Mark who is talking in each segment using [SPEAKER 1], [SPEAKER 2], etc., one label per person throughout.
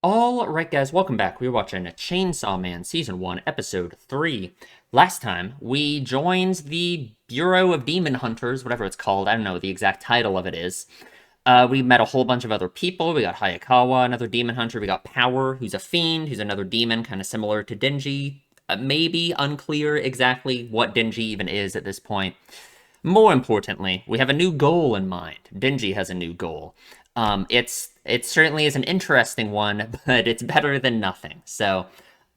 [SPEAKER 1] All right, guys, welcome back. We're watching Chainsaw Man Season 1, Episode 3. Last time, we joined the Bureau of Demon Hunters, whatever it's called. I don't know what the exact title of it is. We met a whole bunch of other people. We got Hayakawa, another demon hunter. We got Power, who's a fiend, who's another demon, kind of similar to Denji. Maybe unclear exactly what Denji even is at this point. More importantly, we have a new goal in mind. Denji has a new goal. It certainly is an interesting one, but it's better than nothing. So,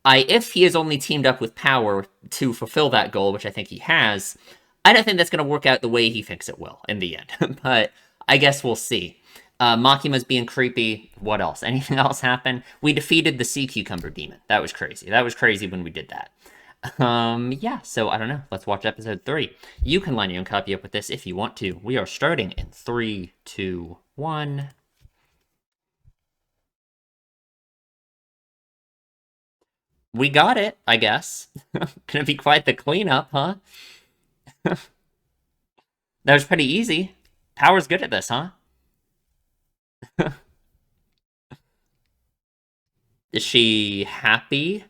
[SPEAKER 1] if he has only teamed up with Power to fulfill that goal, which I think he has, I don't think that's going to work out the way he thinks it will in the end. But I guess we'll see. Makima's being creepy. What else? Anything else happen? We defeated the sea cucumber demon. That was crazy. That was crazy when we did that. Yeah, so I don't know. Let's watch episode 3. You can line your own copy up with this if you want to. We are starting in 3, 2, 1. We got it, I guess. Gonna be quite the cleanup, huh? That was pretty easy. Power's good at this, huh? Is she happy?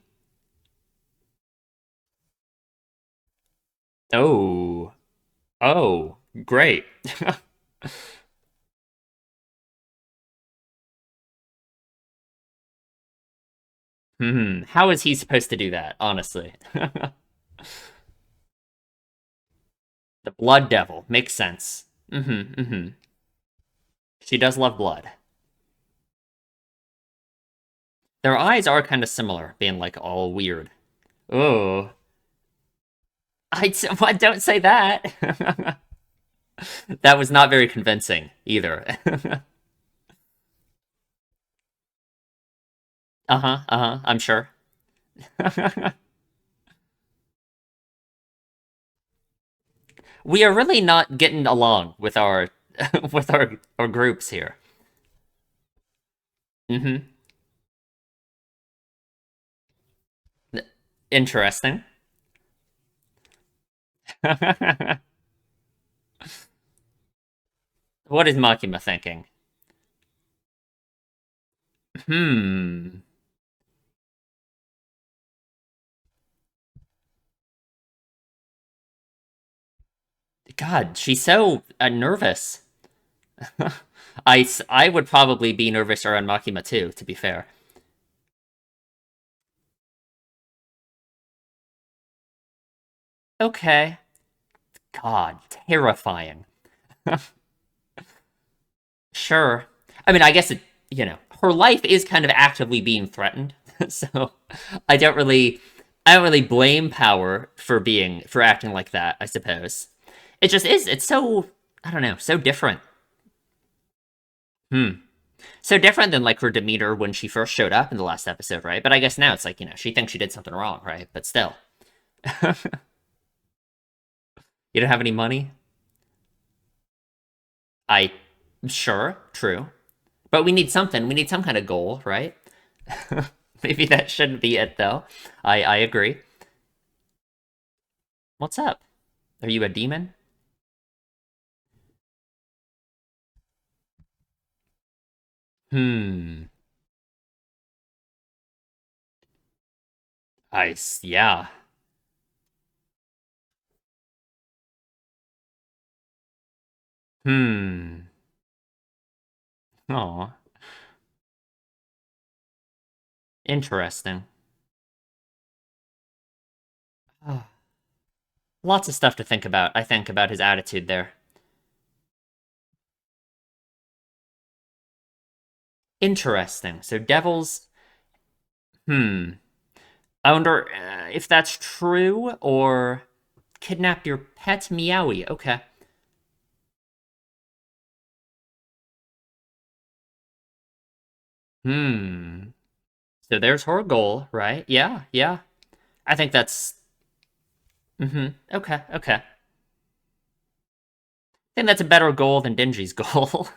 [SPEAKER 1] Oh. Oh, great. How is he supposed to do that, honestly? The blood devil. Makes sense. She does love blood. Their eyes are kind of similar, being like all weird. Oh, what? Don't say that. That was not very convincing either. Uh-huh, uh-huh, I'm sure. We are really not getting along with our with our groups here. Mm-hmm. Interesting. What is Makima thinking? Hmm. God, she's so nervous. I would probably be nervous around Makima too, to be fair. Okay. God, terrifying. Sure. I mean, I guess her life is kind of actively being threatened. So I don't really blame Power for acting like that, I suppose. It just is. It's so, I don't know, so different. Hmm. So different than like her demeanor when she first showed up in the last episode, right? But I guess now it's like, she thinks she did something wrong, right? But still. You don't have any money? I Sure, true. But we need something. We need some kind of goal, right? Maybe that shouldn't be it though. I agree. What's up? Are you a demon? Hmm. Yeah. Hmm. Oh, interesting. Ah, lots of stuff to think about, I think, about his attitude there. Interesting. So devils, hmm. I wonder if that's true or kidnap your pet Meowy. Okay. Hmm. So there's her goal, right? Yeah, yeah. I think that's Okay, okay. I think that's a better goal than Denji's goal.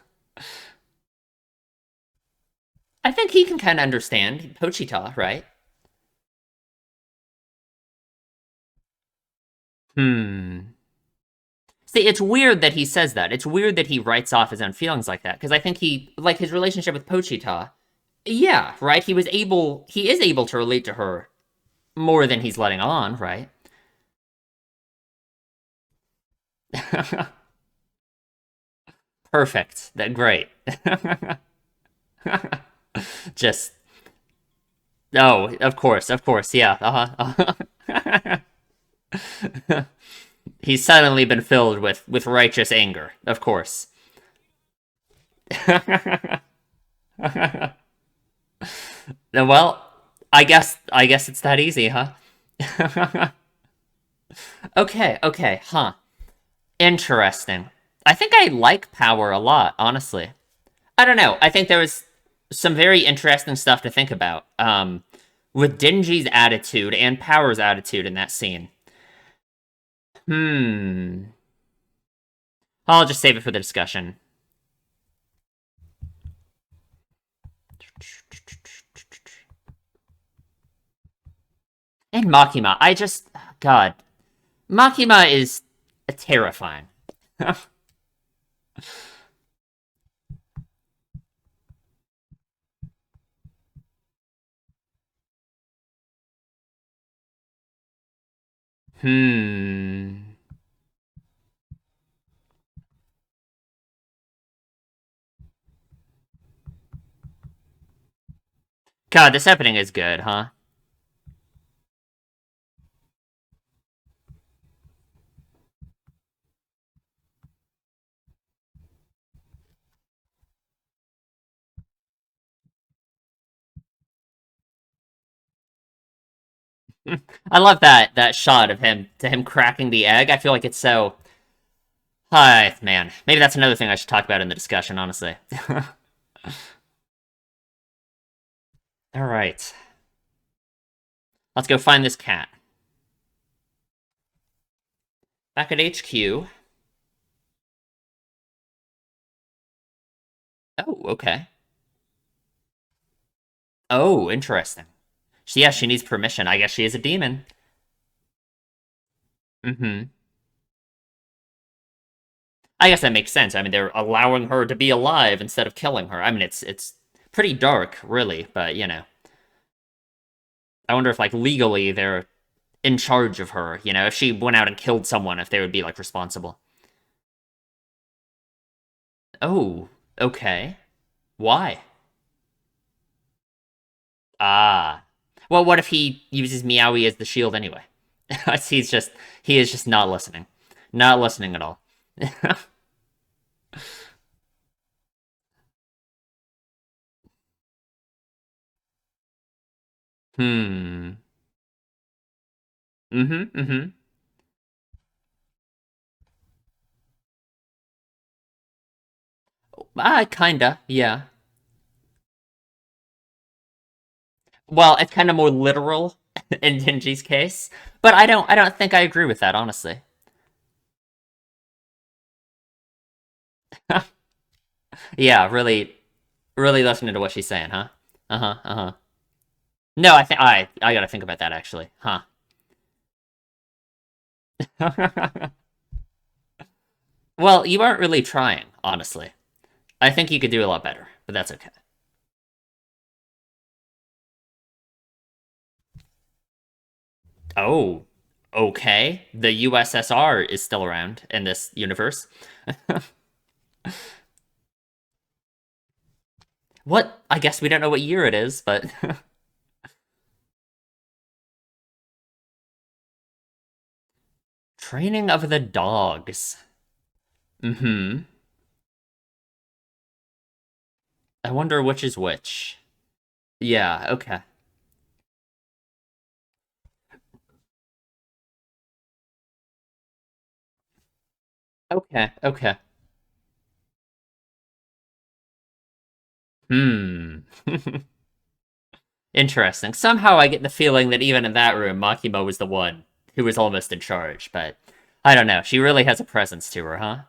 [SPEAKER 1] I think he can kind of understand Pochita, right? Hmm. See, it's weird that he says that. It's weird that he writes off his own feelings like that because I think he like his relationship with Pochita Yeah, right? He is able to relate to her more than he's letting on, right? Perfect. That great. Just oh, of course, yeah. Uh-huh. He's suddenly been filled with righteous anger, of course. Well, I guess it's that easy, huh? Okay, okay, huh. Interesting. I think I like Power a lot, honestly. I don't know. I think there was some very interesting stuff to think about. With Dingy's attitude and Power's attitude in that scene. Hmm. I'll just save it for the discussion. And Makima, God, Makima is terrifying. Hmm. God, this happening is good, huh? I love that shot of him cracking the egg. I feel like it's so. Hi, man. Maybe that's another thing I should talk about in the discussion. Honestly. All right, let's go find this cat. Back at HQ. Oh, okay. Oh, interesting. Yeah, she needs permission. I guess she is a demon. Mm-hmm. I guess that makes sense. I mean, they're allowing her to be alive instead of killing her. I mean, it's pretty dark, really, but you know, I wonder if like legally they're in charge of her. You know, if she went out and killed someone, if they would be like responsible. Oh, okay. Why? Ah. Well, what if he uses Meowy as the shield anyway? He's just he is just not listening. Not listening at all. Hmm. Mm-hmm. Mm-hmm. Kinda, yeah. Well, it's kind of more literal in Denji's case, but I don't think I agree with that, honestly. Yeah, really, really listening to what she's saying, huh? Uh-huh, uh-huh. No, I gotta think about that actually, huh? Well, you aren't really trying, honestly. I think you could do a lot better, but that's okay. Oh, okay. The USSR is still around in this universe. What? I guess we don't know what year it is, but training of the dogs. Mm-hmm. I wonder which is which. Yeah, okay. Okay, okay. Hmm. Interesting. Somehow I get the feeling that even in that room, Makima was the one who was almost in charge, but I don't know. She really has a presence to her, huh?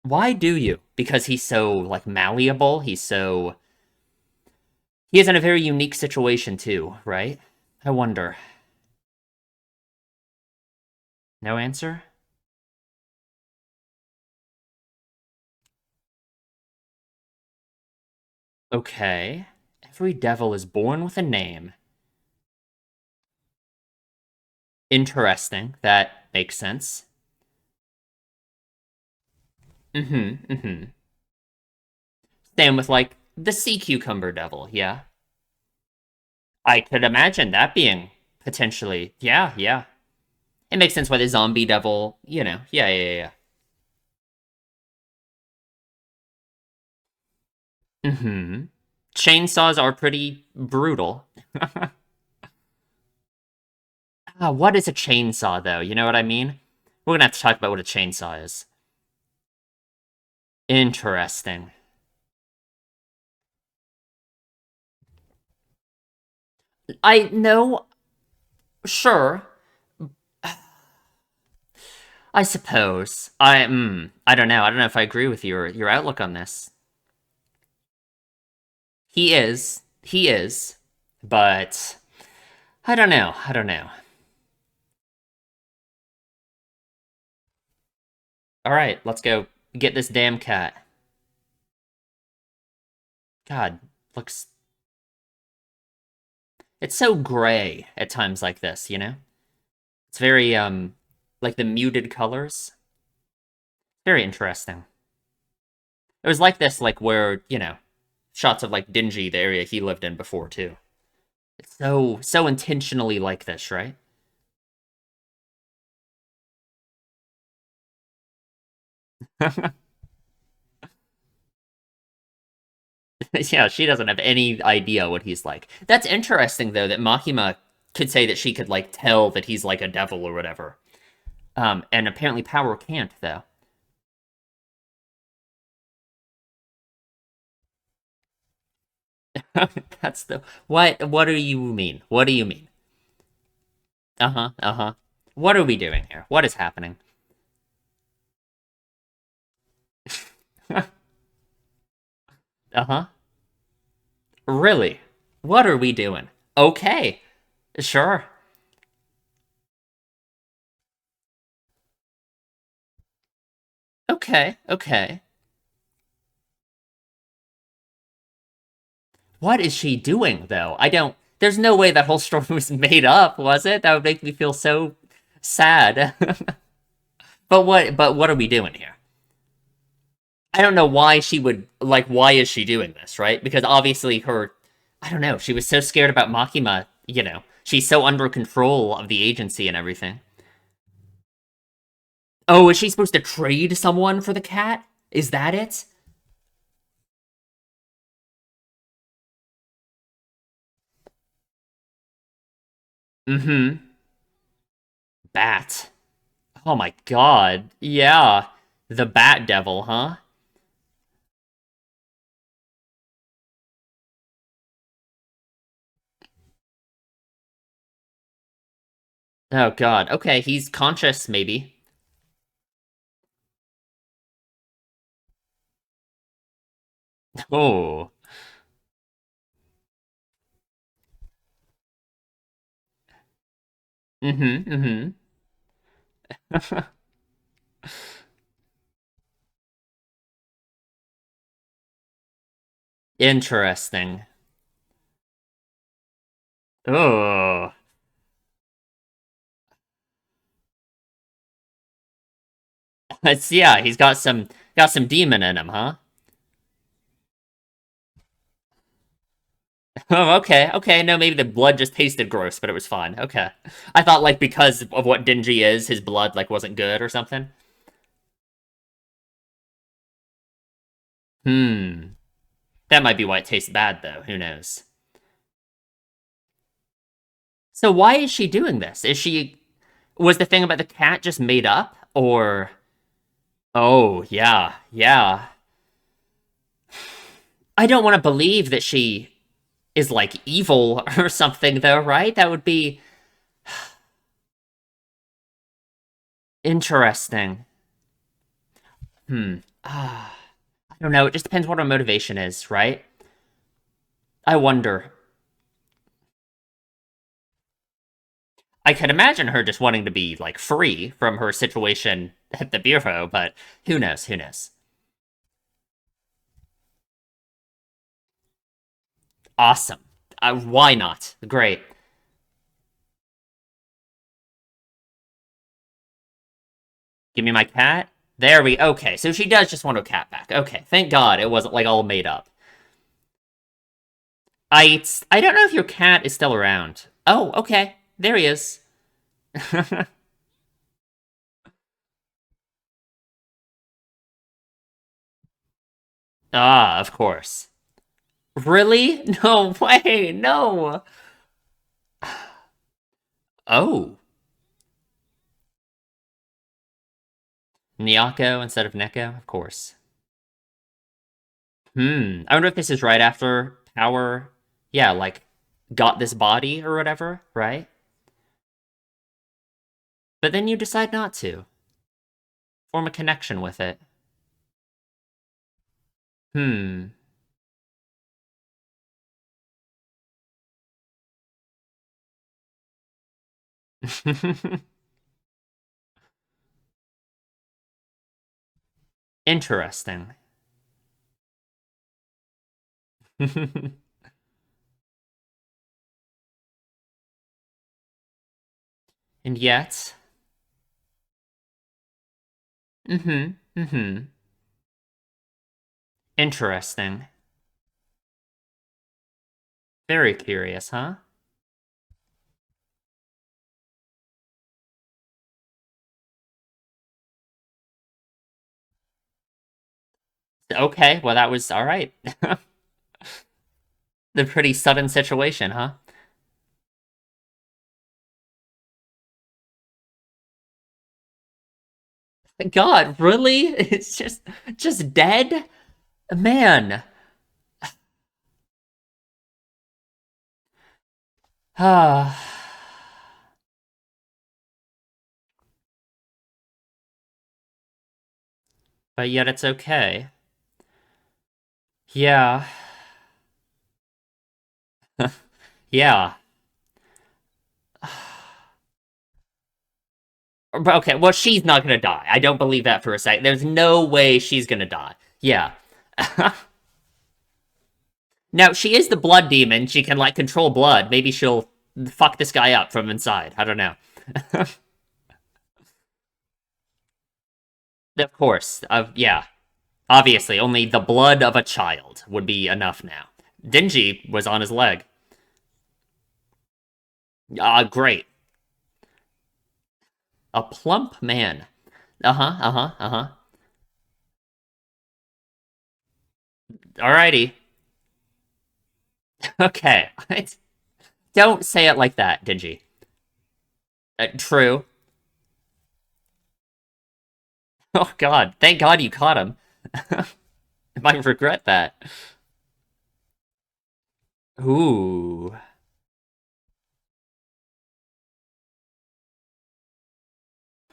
[SPEAKER 1] Why do you? Because he's so, like, malleable? He is in a very unique situation, too, right? I wonder. No answer? Okay. Every devil is born with a name. Interesting. That makes sense. Mm-hmm. Mm-hmm. Same with like the sea cucumber devil, yeah. I could imagine that being potentially, yeah, yeah. It makes sense why the zombie devil, yeah, yeah, yeah. Mm-hmm. Chainsaws are pretty brutal. What is a chainsaw, though? You know what I mean? We're gonna have to talk about what a chainsaw is. Interesting. I know, sure. I suppose. I don't know. I don't know if I agree with your outlook on this. He is. He is. But I don't know. I don't know. All right, let's go get this damn cat. God, looks it's so gray at times like this, you know? It's very like the muted colors. Very interesting. It was like this like where, shots of like Dingy, the area he lived in before too. It's so intentionally like this, right? Yeah, she doesn't have any idea what he's like. That's interesting though that Makima could say that she could like tell that he's like a devil or whatever. And apparently Power can't though. That's the what do you mean? What do you mean? Uh-huh, uh-huh. What are we doing here? What is happening? Uh-huh. Really? What are we doing? Okay. Sure. Okay, okay. What is she doing, though? I don't. There's no way that whole story was made up, was it? That would make me feel so sad. But what are we doing here? I don't know why she would like why is she doing this, right? Because obviously her I don't know, she was so scared about Makima, She's so under control of the agency and everything. Oh, is she supposed to trade someone for the cat? Is that it? Mm-hmm. Bat. Oh my god. Yeah. The Bat Devil, huh? Oh god. Okay, he's conscious, maybe. Oh. Mm-hmm. Mm-hmm. Interesting. Oh. It's yeah, he's got some demon in him, huh? Oh, okay, okay. No, maybe the blood just tasted gross, but it was fine. Okay. I thought like because of what Dingy is, his blood like wasn't good or something. Hmm. That might be why it tastes bad though. Who knows? So why is she doing this? Was the thing about the cat just made up or oh, yeah. Yeah. I don't want to believe that she is like evil or something though, right? That would be interesting. Hmm. I don't know. It just depends what her motivation is, right? I wonder. I could imagine her just wanting to be like free from her situation at the bureau, but who knows? Who knows? Awesome. Why not? Great. Give me my cat. There we. Okay, so she does just want her cat back. Okay, thank God it wasn't like all made up. I don't know if your cat is still around. Oh, okay. There he is. Ah, of course. Really? No way. No. Oh, Nyako instead of Neko, of course. I wonder if this is right after Power. Yeah, like got this body or whatever, right? But then you decide not to form a connection with it. Hmm. Interesting. And yet, mm-hmm. Interesting. Very curious, huh? Okay, well that was all right. The pretty sudden situation, huh? God, really? It's just dead? Man. Ah. But yet it's okay. Yeah. Yeah. But okay, well she's not gonna die. I don't believe that for a second. There's no way she's gonna die. Yeah. Now she is the blood demon. She can like control blood. Maybe she'll fuck this guy up from inside. I don't know. Of course. Yeah. Obviously, only the blood of a child would be enough now. Dingy was on his leg. Great. A plump man. Uh huh. Alrighty. Okay. Don't say it like that, Dingy. True. Oh God. Thank God you caught him. I might regret that. Ooh.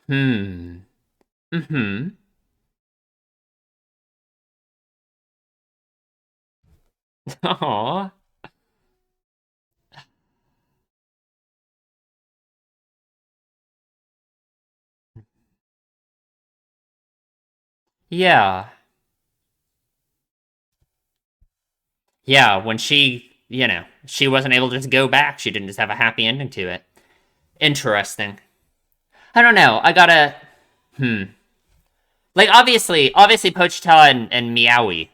[SPEAKER 1] Hmm. Mm-hmm. Aw. Yeah. Yeah, when she wasn't able to just go back. She didn't just have a happy ending to it. Interesting. I don't know. I gotta. Hmm. Like obviously, Pochita and Meowy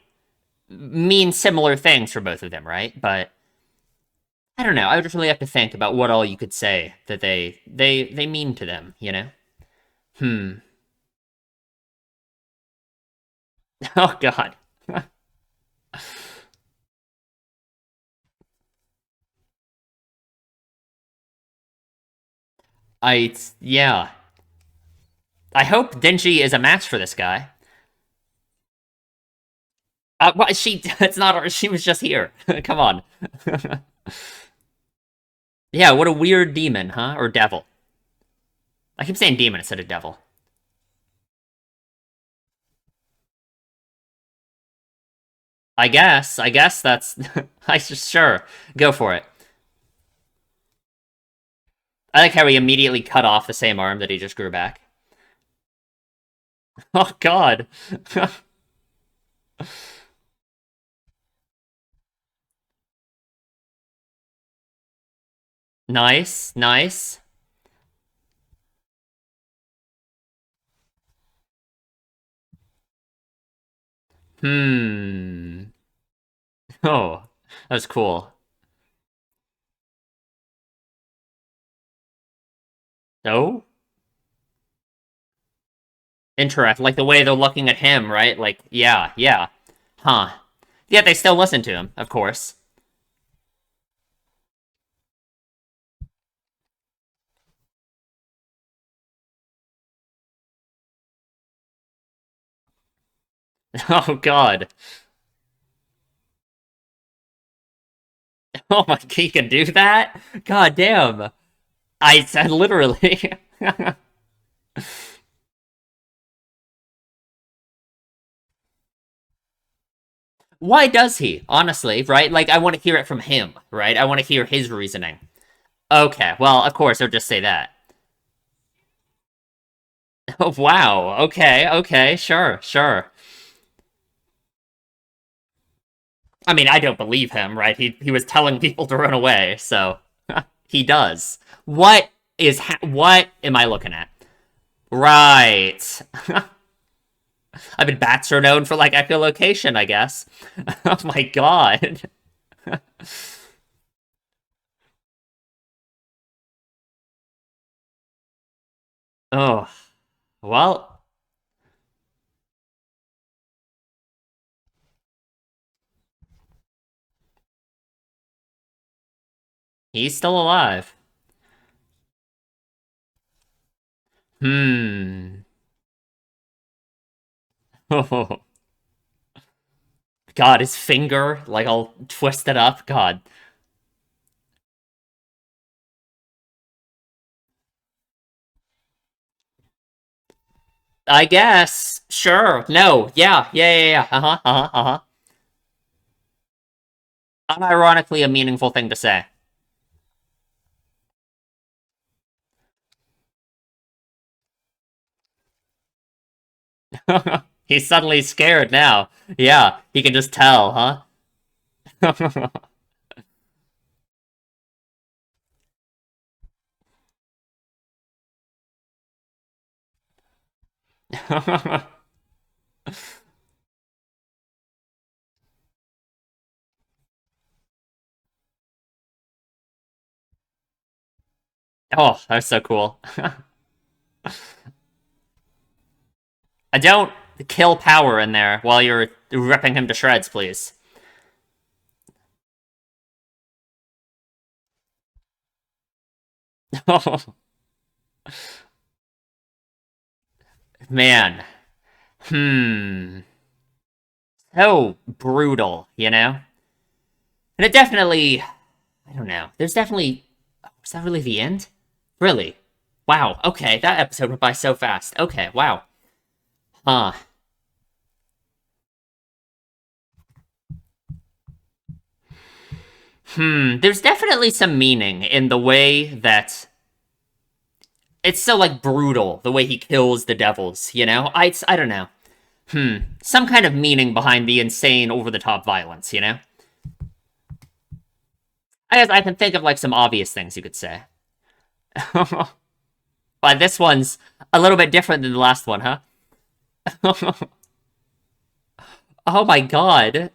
[SPEAKER 1] mean similar things for both of them, right? But I don't know. I would just really have to think about what all you could say that they mean to them. You know? Hmm. Oh God. Yeah. I hope Denji is a match for this guy. Well, she it's not. She was just here. Come on. Yeah. What a weird demon, huh? Or devil. I keep saying demon instead of devil. I guess. I guess that's. I just sure go for it. I like how he immediately cut off the same arm that he just grew back. Oh God. Nice, nice. Hmm. Oh, that was cool. Oh, interact like the way they're looking at him, right? Like, yeah, yeah. Huh. Yeah, they still listen to him, of course. Oh God. Oh my, he can do that? God damn. I said literally. Why does he? Honestly, right? Like, I want to hear it from him, right? I want to hear his reasoning. Okay, well, of course, I'll just say that. Oh, wow. Okay, okay, sure, sure. I mean, I don't believe him, right? He was telling people to run away, so he does. What am I looking at? Right. I mean, bats are known for like echolocation, I guess. Oh my god. Oh, well, he's still alive. Hmm. Oh, God, his finger, like all twisted up. God. I guess. Sure. No. Yeah. Yeah. Yeah. Yeah. Uh huh. Uh huh. Uh huh. Unironically, a meaningful thing to say. He's suddenly scared now. Yeah, he can just tell, huh? Oh, that's so cool. I don't kill Power in there while you're ripping him to shreds, please. Oh, man. Hmm. So brutal, you know? And it definitely, I don't know. There's definitely, was that really the end? Really? Wow. Okay, that episode went by so fast. Okay, wow. Huh. There's definitely some meaning in the way that it's so like brutal the way he kills the devils. You know, I don't know. Some kind of meaning behind the insane, over the top violence. You know, I guess I can think of like some obvious things you could say, but this one's a little bit different than the last one, huh? Oh my god.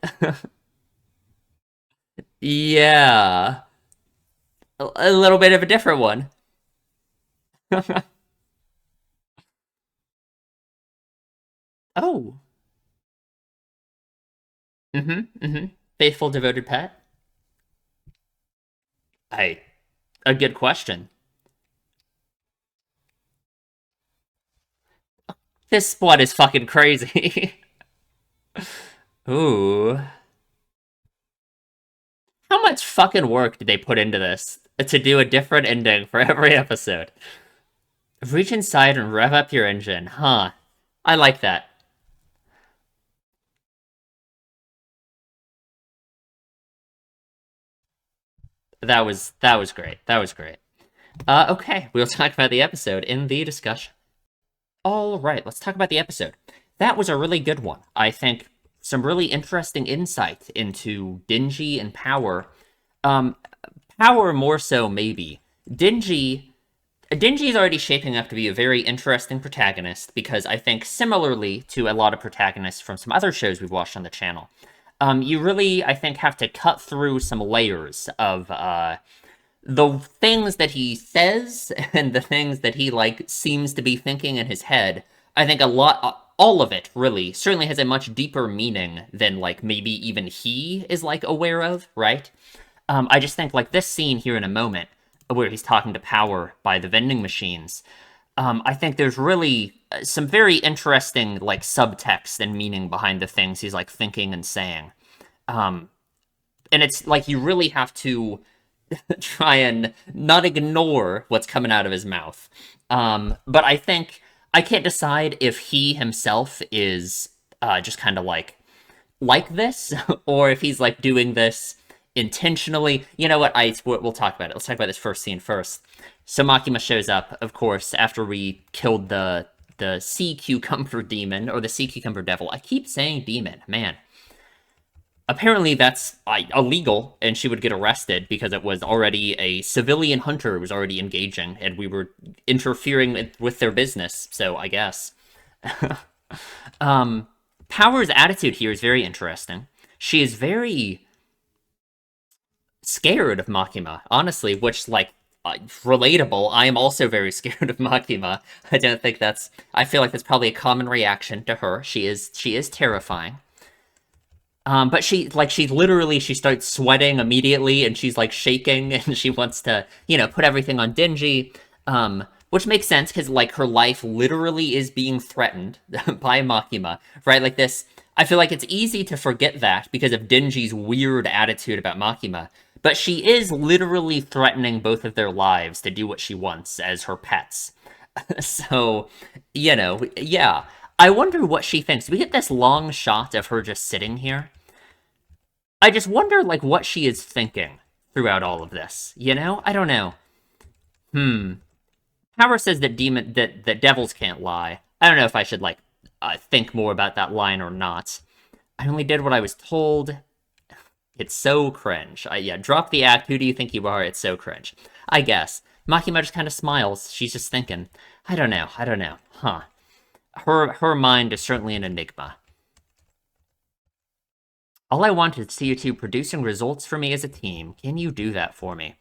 [SPEAKER 1] Yeah, a little bit of a different one. Oh. Mm-hmm. Faithful, devoted pet. I A good question. This one is fucking crazy. Ooh. How much fucking work did they put into this to do a different ending for every episode? Reach inside and rev up your engine, huh? I like that. That was great. That was great. Okay, we'll talk about the episode in the discussion. All right, let's talk about the episode. That was a really good one. I think some really interesting insight into Dingy and Power. Um, Power more so, maybe. Dingy. Dingy's already shaping up to be a very interesting protagonist because I think, similarly to a lot of protagonists from some other shows we've watched on the channel, you really, I think, have to cut through some layers of the things that he says and the things that he like seems to be thinking in his head. I think a lot, all of it really, certainly has a much deeper meaning than like maybe even he is like aware of, right? I just think like this scene here in a moment where he's talking to Power by the vending machines. I think there's really some very interesting like subtext and meaning behind the things he's like thinking and saying. And it's like you really have to try and not ignore what's coming out of his mouth. But I think I can't decide if he himself is just kind of like this, or if he's like doing this intentionally. You know what? We'll talk about it. Let's talk about this first scene first. So Makima shows up, of course, after we killed the sea cucumber demon or the sea cucumber devil. I keep saying demon, man. Apparently that's illegal, and she would get arrested because it was already a civilian hunter who was already engaging, and we were interfering with their business, so I guess. Power's attitude here is very interesting. She is very scared of Makima, honestly, which, like, relatable. I am also very scared of Makima. I feel like that's probably a common reaction to her. She is terrifying. But she literally, she starts sweating immediately, and she's, like, shaking, and she wants to, put everything on Dingy, which makes sense, because, like, her life literally is being threatened by Makima, right? Like, this, I feel like it's easy to forget that because of Dingy's weird attitude about Makima, but she is literally threatening both of their lives to do what she wants as her pets. So, yeah. I wonder what she thinks. We get this long shot of her just sitting here. I just wonder, like, what she is thinking throughout all of this. I don't know. Power says that that devils can't lie. I don't know if I should, like, think more about that line or not. I only did what I was told. It's so cringe. Yeah, drop the act. Who do you think you are? It's so cringe. I guess. Makima just kind of smiles. She's just thinking. I don't know. Huh. Her mind is certainly an enigma. All I want is to see you two producing results for me as a team. Can you do that for me?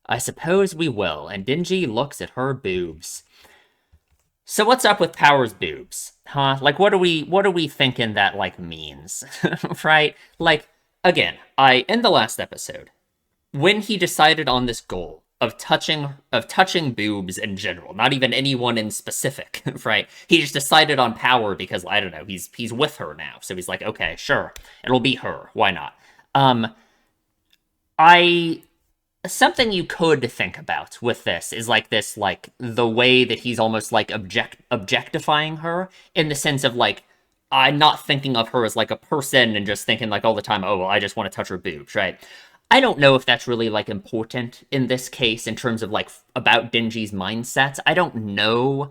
[SPEAKER 1] I suppose we will. And Dingy looks at her boobs. So what's up with Power's boobs? Huh? Like, what are we thinking that, like, means? Right? Like, again, in the last episode, when he decided on this goal of touching boobs in general, not even anyone in specific, right? He just decided on Power because, I don't know, he's with her now. So he's like, okay, sure, it'll be her. Why not? Something you could think about with this is like the way that he's almost like objectifying her in the sense of like, I'm not thinking of her as like a person and just thinking like all the time, oh, well, I just want to touch her boobs, right? I don't know if that's really, like, important in this case in terms of, like, about Dingy's mindset. I don't know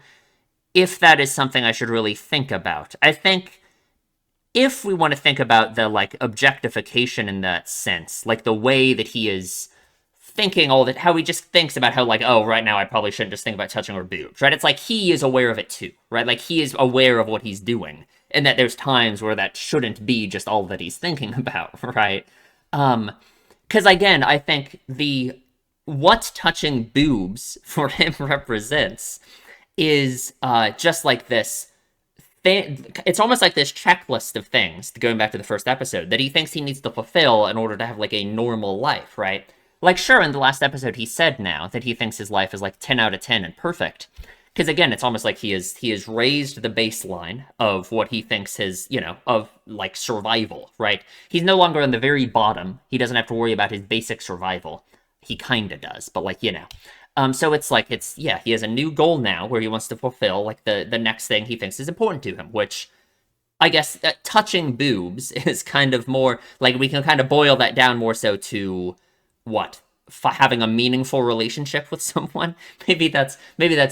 [SPEAKER 1] if that is something I should really think about. I think if we want to think about the, like, objectification in that sense, like, the way that he is thinking all that, how he just thinks about how, like, oh, right now I probably shouldn't just think about touching her boobs, right? It's like he is aware of it too, right? Like, he is aware of what he's doing, and that there's times where that shouldn't be just all that he's thinking about, right? Because, again, I think what touching boobs for him represents is just like this thing. It's almost like this checklist of things, going back to the first episode, that he thinks he needs to fulfill in order to have, like, a normal life, right? Like, sure, in the last episode, he said now that he thinks his life is, like, 10 out of 10 and perfect. Because, again, it's almost like he has raised the baseline of what he thinks his, of, like, survival, right? He's no longer on the very bottom. He doesn't have to worry about his basic survival. He kind of does, but, like, So it's like, he has a new goal now where he wants to fulfill, like, the next thing he thinks is important to him, which, I guess, touching boobs is kind of more, like, we can kind of boil that down more so to, what? Having a meaningful relationship with someone. Maybe that's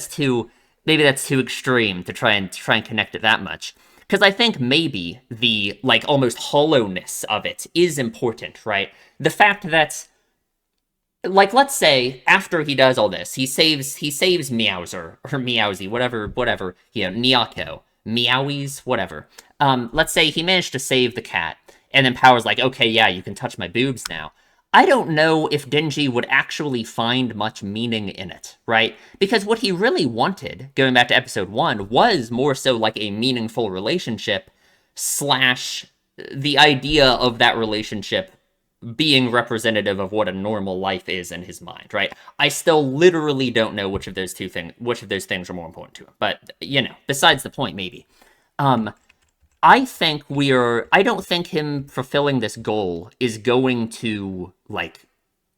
[SPEAKER 1] too extreme to try and connect it that much. Because I think maybe the, like, almost hollowness of it is important, right? The fact that like let's say after he does all this, he saves Meowser or Meowsy, whatever, Nyako, Meowies, whatever. Let's say he managed to save the cat, and then Power's like, okay, yeah, you can touch my boobs now. I don't know if Denji would actually find much meaning in it, right? Because what he really wanted, going back to episode 1, was more so like a meaningful relationship, slash the idea of that relationship being representative of what a normal life is in his mind, right? I still literally don't know which of those things are more important to him. But, besides the point, maybe. Um, I don't think him fulfilling this goal is going to, like,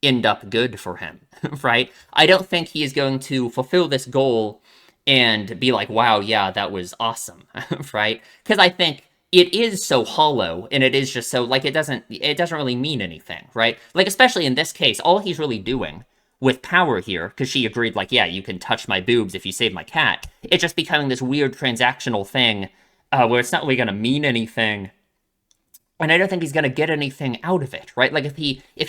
[SPEAKER 1] end up good for him, right? I don't think he is going to fulfill this goal and be like, wow, yeah, that was awesome, right? Because I think it is so hollow and it is just so, like, it doesn't really mean anything, right? Like, especially in this case, all he's really doing with Power here, because she agreed, like, yeah, you can touch my boobs if you save my cat, it's just becoming this weird transactional thing where it's not really going to mean anything, and I don't think he's going to get anything out of it, right? Like if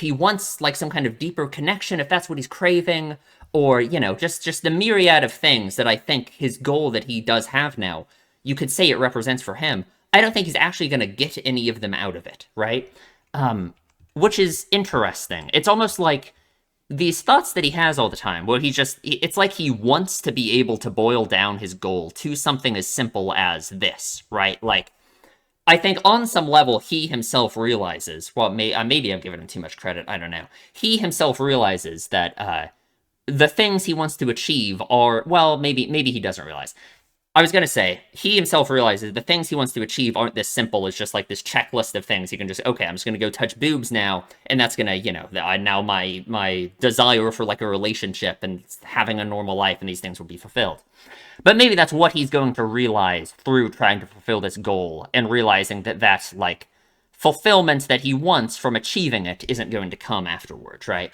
[SPEAKER 1] he wants like some kind of deeper connection, if that's what he's craving, or just the myriad of things that I think his goal that he does have now, you could say it represents for him. I don't think he's actually going to get any of them out of it, right? Which is interesting. It's almost like these thoughts that he has all the time, where it's like he wants to be able to boil down his goal to something as simple as this, right? Like, I think on some level he himself realizes, well, maybe I'm giving him too much credit, I don't know. He himself realizes that the things he wants to achieve are, well, maybe he doesn't realize. I was gonna say, he himself realizes the things he wants to achieve aren't this simple as just like this checklist of things. He can just, okay, I'm just gonna go touch boobs now, and that's gonna, now my desire for like a relationship and having a normal life and these things will be fulfilled. But maybe that's what he's going to realize through trying to fulfill this goal, and realizing that that's like fulfillment that he wants from achieving it isn't going to come afterwards, right?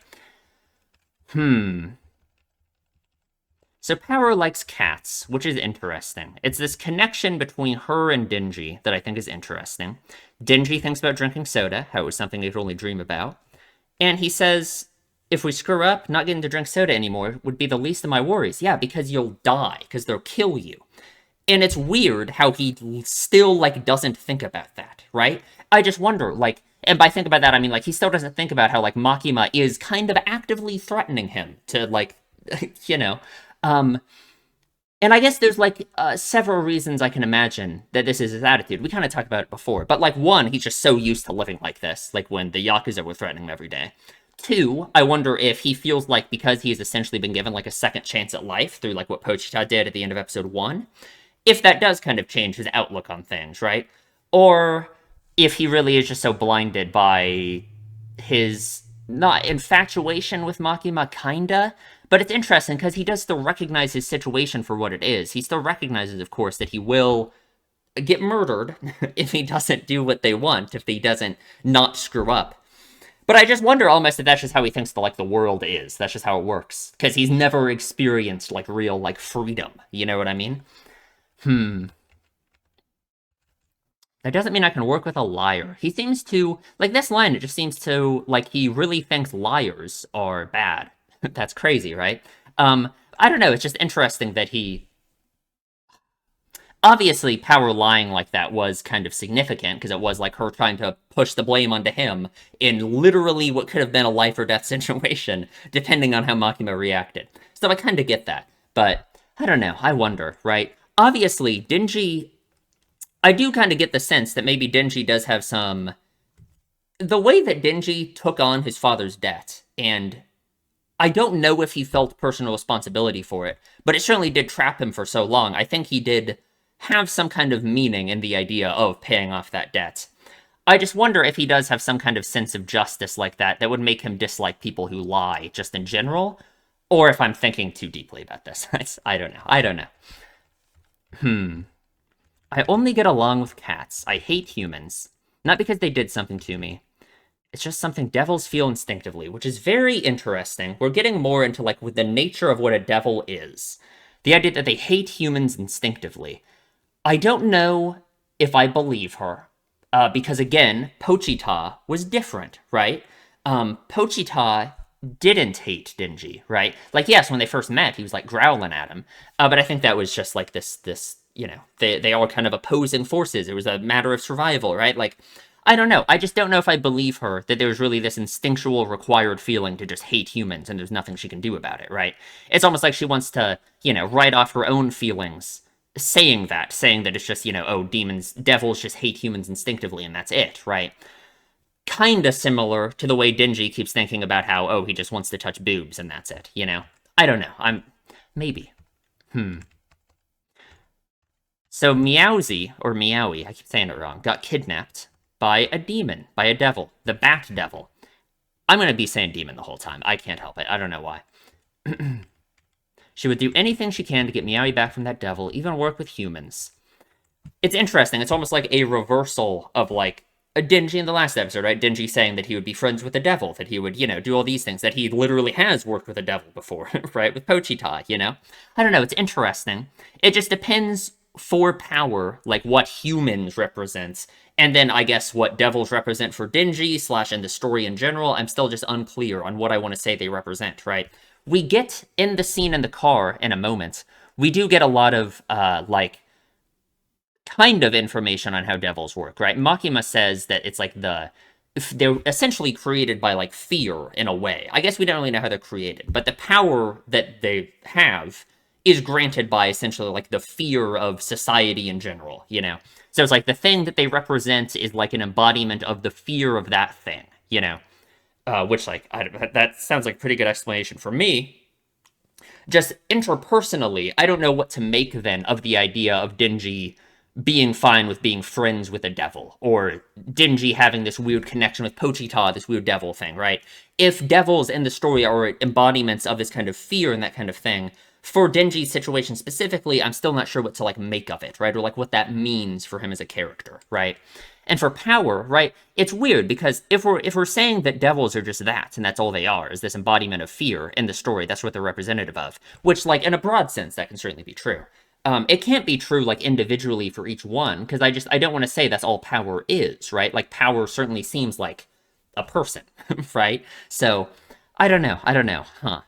[SPEAKER 1] So Power likes cats, which is interesting. It's this connection between her and Dingy that I think is interesting. Dingy thinks about drinking soda, how it was something they could only dream about. And he says, if we screw up, not getting to drink soda anymore would be the least of my worries. Yeah, because you'll die, because they'll kill you. And it's weird how he still, like, doesn't think about that, right? I just wonder, like, and by think about that, I mean, like, he still doesn't think about how, like, Makima is kind of actively threatening him to, like, you know, um, and I guess there's like several reasons I can imagine that this is his attitude. We kind of talked about it before, but like one, he's just so used to living like this, like when the Yakuza were threatening him every day. Two, I wonder if he feels like because he has essentially been given like a second chance at life through like what Pochita did at the end of episode 1, if that does kind of change his outlook on things, right? Or if he really is just so blinded by his not infatuation with Makima, kinda. But it's interesting because he does still recognize his situation for what it is. He still recognizes, of course, that he will get murdered if he doesn't do what they want, if he doesn't not screw up. But I just wonder almost if that's just how he thinks the world is. That's just how it works. Because he's never experienced like real like freedom. You know what I mean? That doesn't mean I can work with a liar. He seems to, like this line, it just seems to, like he really thinks liars are bad. That's crazy, right? I don't know, it's just interesting that he... Obviously, Power lying like that was kind of significant, because it was like her trying to push the blame onto him in literally what could have been a life or death situation, depending on how Makima reacted. So I kind of get that. But, I don't know, I wonder, right? Obviously, Denji... I do kind of get the sense that maybe Denji does have some... The way that Denji took on his father's debt, and I don't know if he felt personal responsibility for it, but it certainly did trap him for so long. I think he did have some kind of meaning in the idea of paying off that debt. I just wonder if he does have some kind of sense of justice like that that would make him dislike people who lie, just in general, or if I'm thinking too deeply about this. I don't know. I don't know. I only get along with cats. I hate humans. Not because they did something to me. It's just something devils feel instinctively, which is very interesting. We're getting more into, like, with the nature of what a devil is. The idea that they hate humans instinctively. I don't know if I believe her. Because, again, Pochita was different, right? Pochita didn't hate Dingy, right? Like, yes, when they first met, he was like growling at him, but I think that was just like this, they all kind of opposing forces. It was a matter of survival, right? Like, I don't know. I just don't know if I believe her that there's really this instinctual required feeling to just hate humans and there's nothing she can do about it, right? It's almost like she wants to, write off her own feelings saying that it's just, oh, demons, devils just hate humans instinctively and that's it, right? Kind of similar to the way Dingy keeps thinking about how, oh, he just wants to touch boobs and that's it. I don't know. Maybe. Hmm. So Meowsy, or Meowy, I keep saying it wrong, got kidnapped by a demon, by a devil, the Bat Devil. I'm going to be saying demon the whole time. I can't help it. I don't know why. She would do anything she can to get Meowy back from that devil, even work with humans. It's interesting. It's almost like a reversal of, like, a Dingy in the last episode, right? Dingy saying that he would be friends with the devil, that he would, do all these things, that he literally has worked with the devil before, right? With Pochita. I don't know. It's interesting. It just depends for power, like what humans represents, and then I guess what devils represent for Dingy, / in the story in general. I'm still just unclear on what I want to say they represent, right? We get in the scene in the car in a moment, we do get a lot of, like, kind of information on how devils work, right? Makima says that it's like they're essentially created by like fear in a way. I guess we don't really know how they're created, but the power that they have is granted by essentially like the fear of society in general. So it's like the thing that they represent is like an embodiment of the fear of that thing. Which like that sounds like a pretty good explanation for me. Just interpersonally, I don't know what to make then of the idea of Dingy being fine with being friends with a devil, or Dingy having this weird connection with Pochita, this weird devil thing, right? If devils in the story are embodiments of this kind of fear and that kind of thing, for Dingy's situation specifically, I'm still not sure what to, like, make of it, right? Or, like, what that means for him as a character, right? And for power, right, it's weird, because if we're saying that devils are just that, and that's all they are, is this embodiment of fear in the story, that's what they're representative of, which, like, in a broad sense, that can certainly be true. It can't be true, like, individually for each one, because I don't want to say that's all power is, right? Like, power certainly seems like a person, right? So, I don't know, huh?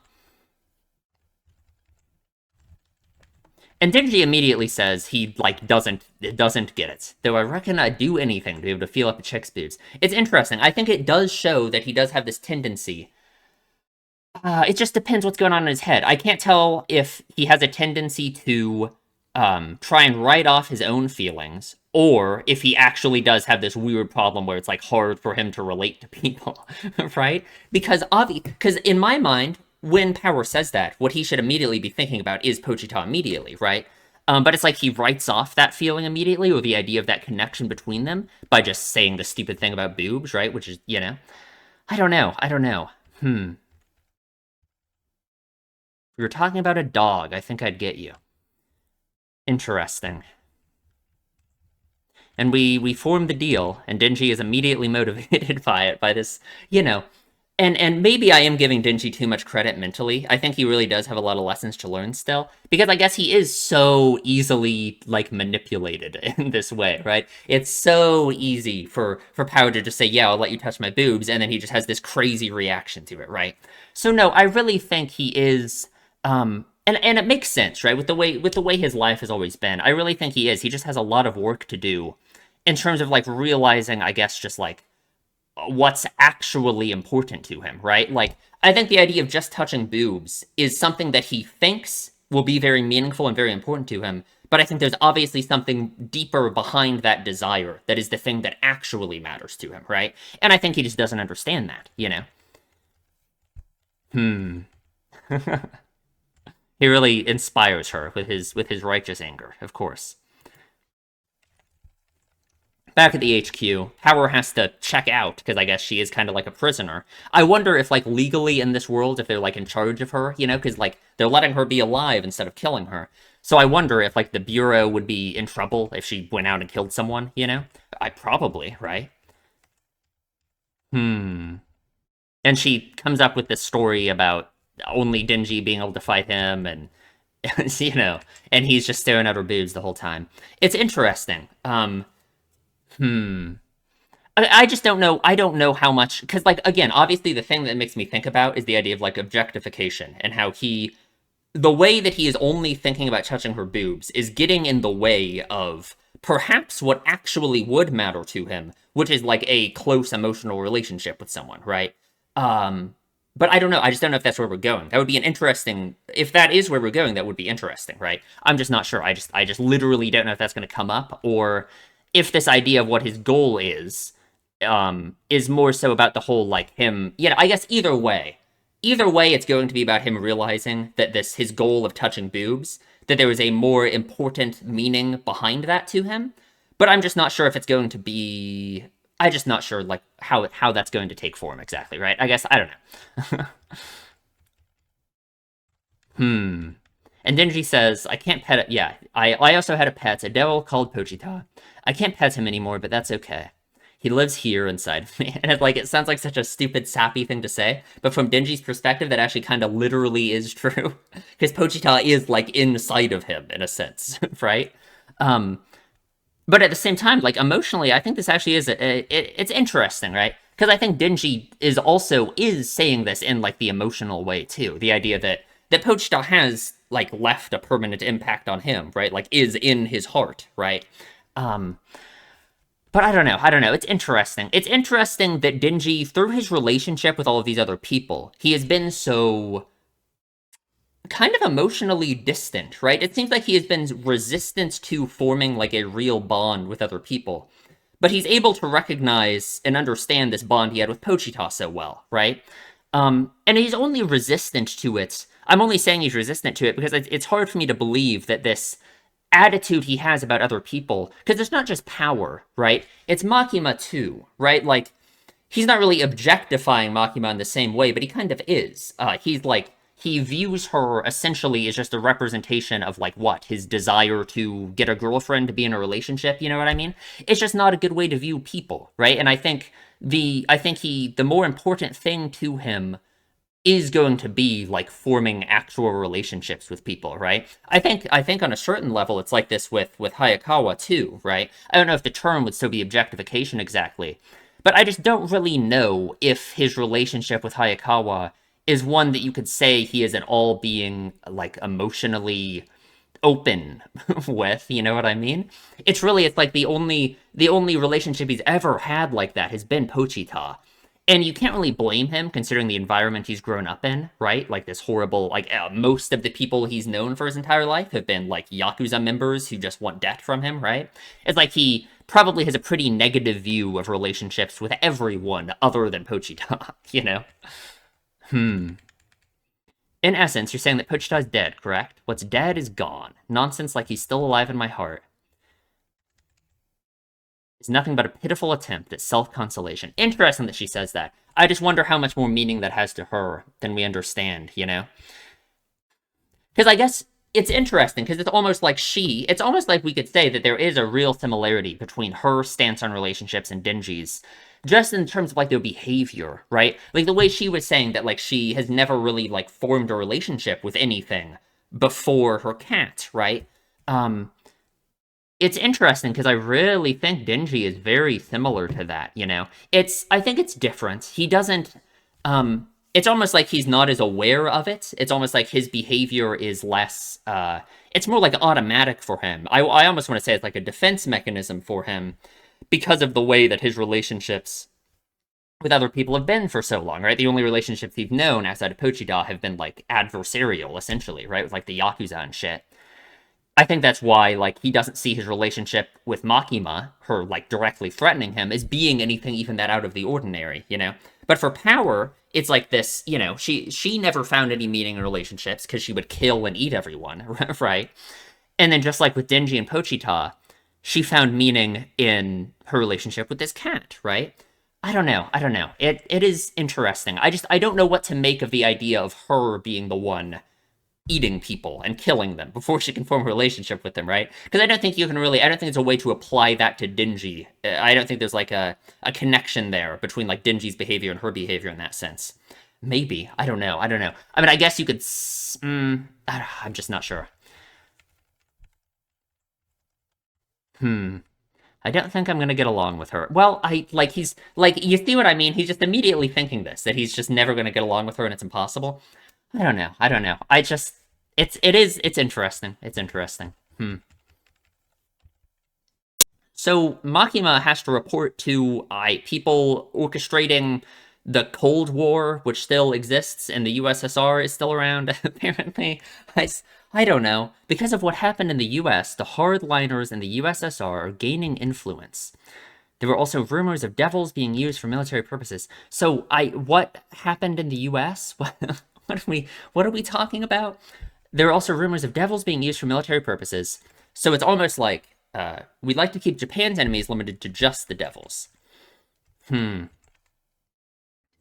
[SPEAKER 1] And Denji immediately says he, like, doesn't get it. Though I reckon I'd do anything to be able to feel up a chick's boobs. It's interesting. I think it does show that he does have this tendency. It just depends what's going on in his head. I can't tell if he has a tendency to try and write off his own feelings, or if he actually does have this weird problem where it's, like, hard for him to relate to people, right? Because in my mind, when Power says that, what he should immediately be thinking about is Pochita immediately, right? But it's like he writes off that feeling immediately, or the idea of that connection between them, by just saying the stupid thing about boobs, right? Which is, I don't know. If we were talking about a dog, I think I'd get you. Interesting. And we form the deal, and Denji is immediately motivated by it, by this, you know. And maybe I am giving Denji too much credit mentally. I think he really does have a lot of lessons to learn still, because I guess he is so easily, like, manipulated in this way, right? It's so easy for Power to just say, yeah, I'll let you touch my boobs, and then he just has this crazy reaction to it, right? So no, I really think he is, and it makes sense, right? With the way his life has always been. I really think he is. He just has a lot of work to do in terms of, like, realizing, I guess, just, like, what's actually important to him, right? Like, I think the idea of just touching boobs is something that he thinks will be very meaningful and very important to him, but I think there's obviously something deeper behind that desire that is the thing that actually matters to him, right? And I think he just doesn't understand that. Hmm. He really inspires her with his righteous anger, of course. Back at the HQ, Power has to check out, because I guess she is kind of like a prisoner. I wonder if, like, legally in this world, if they're, like, in charge of her, because, like, they're letting her be alive instead of killing her. So I wonder if, like, the Bureau would be in trouble if she went out and killed someone. I probably, right? Hmm. And she comes up with this story about only Dingy being able to fight him, and, you know, and he's just staring at her boobs the whole time. It's interesting. Hmm. I just don't know. I don't know how much, because like again, obviously the thing that makes me think about is the idea of like objectification and how the way that he is only thinking about touching her boobs is getting in the way of perhaps what actually would matter to him, which is like a close emotional relationship with someone, right? Um, but I don't know. I just don't know if that's where we're going. That would be an interesting. If that is where we're going, that would be interesting, right? I'm just not sure. I just literally don't know if that's going to come up, or if this idea of what his goal is more so about the whole like him. Yeah, I guess either way, it's going to be about him realizing that this his goal of touching boobs, that there was a more important meaning behind that to him. But I'm just not sure if it's going to be. I'm just not sure like how that's going to take form exactly, right? I guess I don't know. Hmm. And Denji says, I can't pet it. Yeah, I also had a pet, a devil called Pochita. I can't pet him anymore, but that's okay. He lives here inside of me. And it sounds like such a stupid, sappy thing to say, but from Denji's perspective, that actually kind of literally is true. Because Pochita is like inside of him in a sense, right? Um, but at the same time, like emotionally, I think this actually it's interesting, right? Because I think Denji is saying this in like the emotional way too. The idea that Pochita has like left a permanent impact on him, right? Like is in his heart, right? Um, but I don't know. I don't know. It's interesting. It's interesting that Denji, through his relationship with all of these other people, he has been so kind of emotionally distant, right? It seems like he has been resistant to forming like a real bond with other people. But he's able to recognize and understand this bond he had with Pochita so well, right? And he's only resistant to it. I'm only saying he's resistant to it because it's hard for me to believe that this attitude he has about other people, because it's not just power, right? It's Makima too, right? Like he's not really objectifying Makima in the same way, but he kind of is. He's like he views her essentially as just a representation of like what his desire to get a girlfriend to be in a relationship. You know what I mean? It's just not a good way to view people, right? And I think the more important thing to him is going to be like forming actual relationships with people, right? I think on a certain level it's like this with Hayakawa too, right? I don't know if the term would still be objectification exactly, but I just don't really know if his relationship with Hayakawa is one that you could say he is at all being like emotionally open with, you know what I mean? It's like the only relationship he's ever had like that has been Pochita. And you can't really blame him considering the environment he's grown up in, right? Like this horrible, like most of the people he's known for his entire life have been like Yakuza members who just want debt from him, right? It's like he probably has a pretty negative view of relationships with everyone other than Pochita, you know? Hmm. In essence, you're saying that Pochita is dead, correct? What's dead is gone. Nonsense like he's still alive in my heart is nothing but a pitiful attempt at self-consolation. Interesting that she says that. I just wonder how much more meaning that has to her than we understand, you know? Because I guess it's interesting because it's almost like we could say that there is a real similarity between her stance on relationships and Denji's, just in terms of like their behavior, right? Like the way she was saying that like she has never really like formed a relationship with anything before her cat, right? Um, it's interesting because I really think Denji is very similar to that, you know? I think it's different. He doesn't, it's almost like he's not as aware of it. It's almost like his behavior is less, it's more like automatic for him. I almost want to say it's like a defense mechanism for him because of the way that his relationships with other people have been for so long, right? The only relationships he's known outside of Pochida have been like adversarial, essentially, right? With like the Yakuza and shit. I think that's why, like, he doesn't see his relationship with Makima, her, like, directly threatening him, as being anything even that out of the ordinary, you know? But for Power, it's like this, you know, she never found any meaning in relationships because she would kill and eat everyone, right? And then just like with Denji and Pochita, she found meaning in her relationship with this cat, right? I don't know. I don't know. It is interesting. I don't know what to make of the idea of her being the one eating people and killing them before she can form a relationship with them, right? Because I don't think you can really, I don't think there's a way to apply that to Denji. I don't think there's like a connection there between like Denji's behavior and her behavior in that sense. Maybe. I don't know. I don't know. I mean, I guess you could. I'm just not sure. Hmm. I don't think I'm gonna get along with her. Well, he's like, you see what I mean? He's just immediately thinking this, that he's just never gonna get along with her and it's impossible. I don't know. I don't know. It's interesting. It's interesting. Hmm. So Makima has to report to people orchestrating the Cold War, which still exists, and the USSR is still around, apparently. I, I don't know. Because of what happened in the US, the hardliners in the USSR are gaining influence. There were also rumors of devils being used for military purposes. So what happened in the US? What are we talking about? There are also rumors of devils being used for military purposes. So it's almost like we'd like to keep Japan's enemies limited to just the devils. Hmm.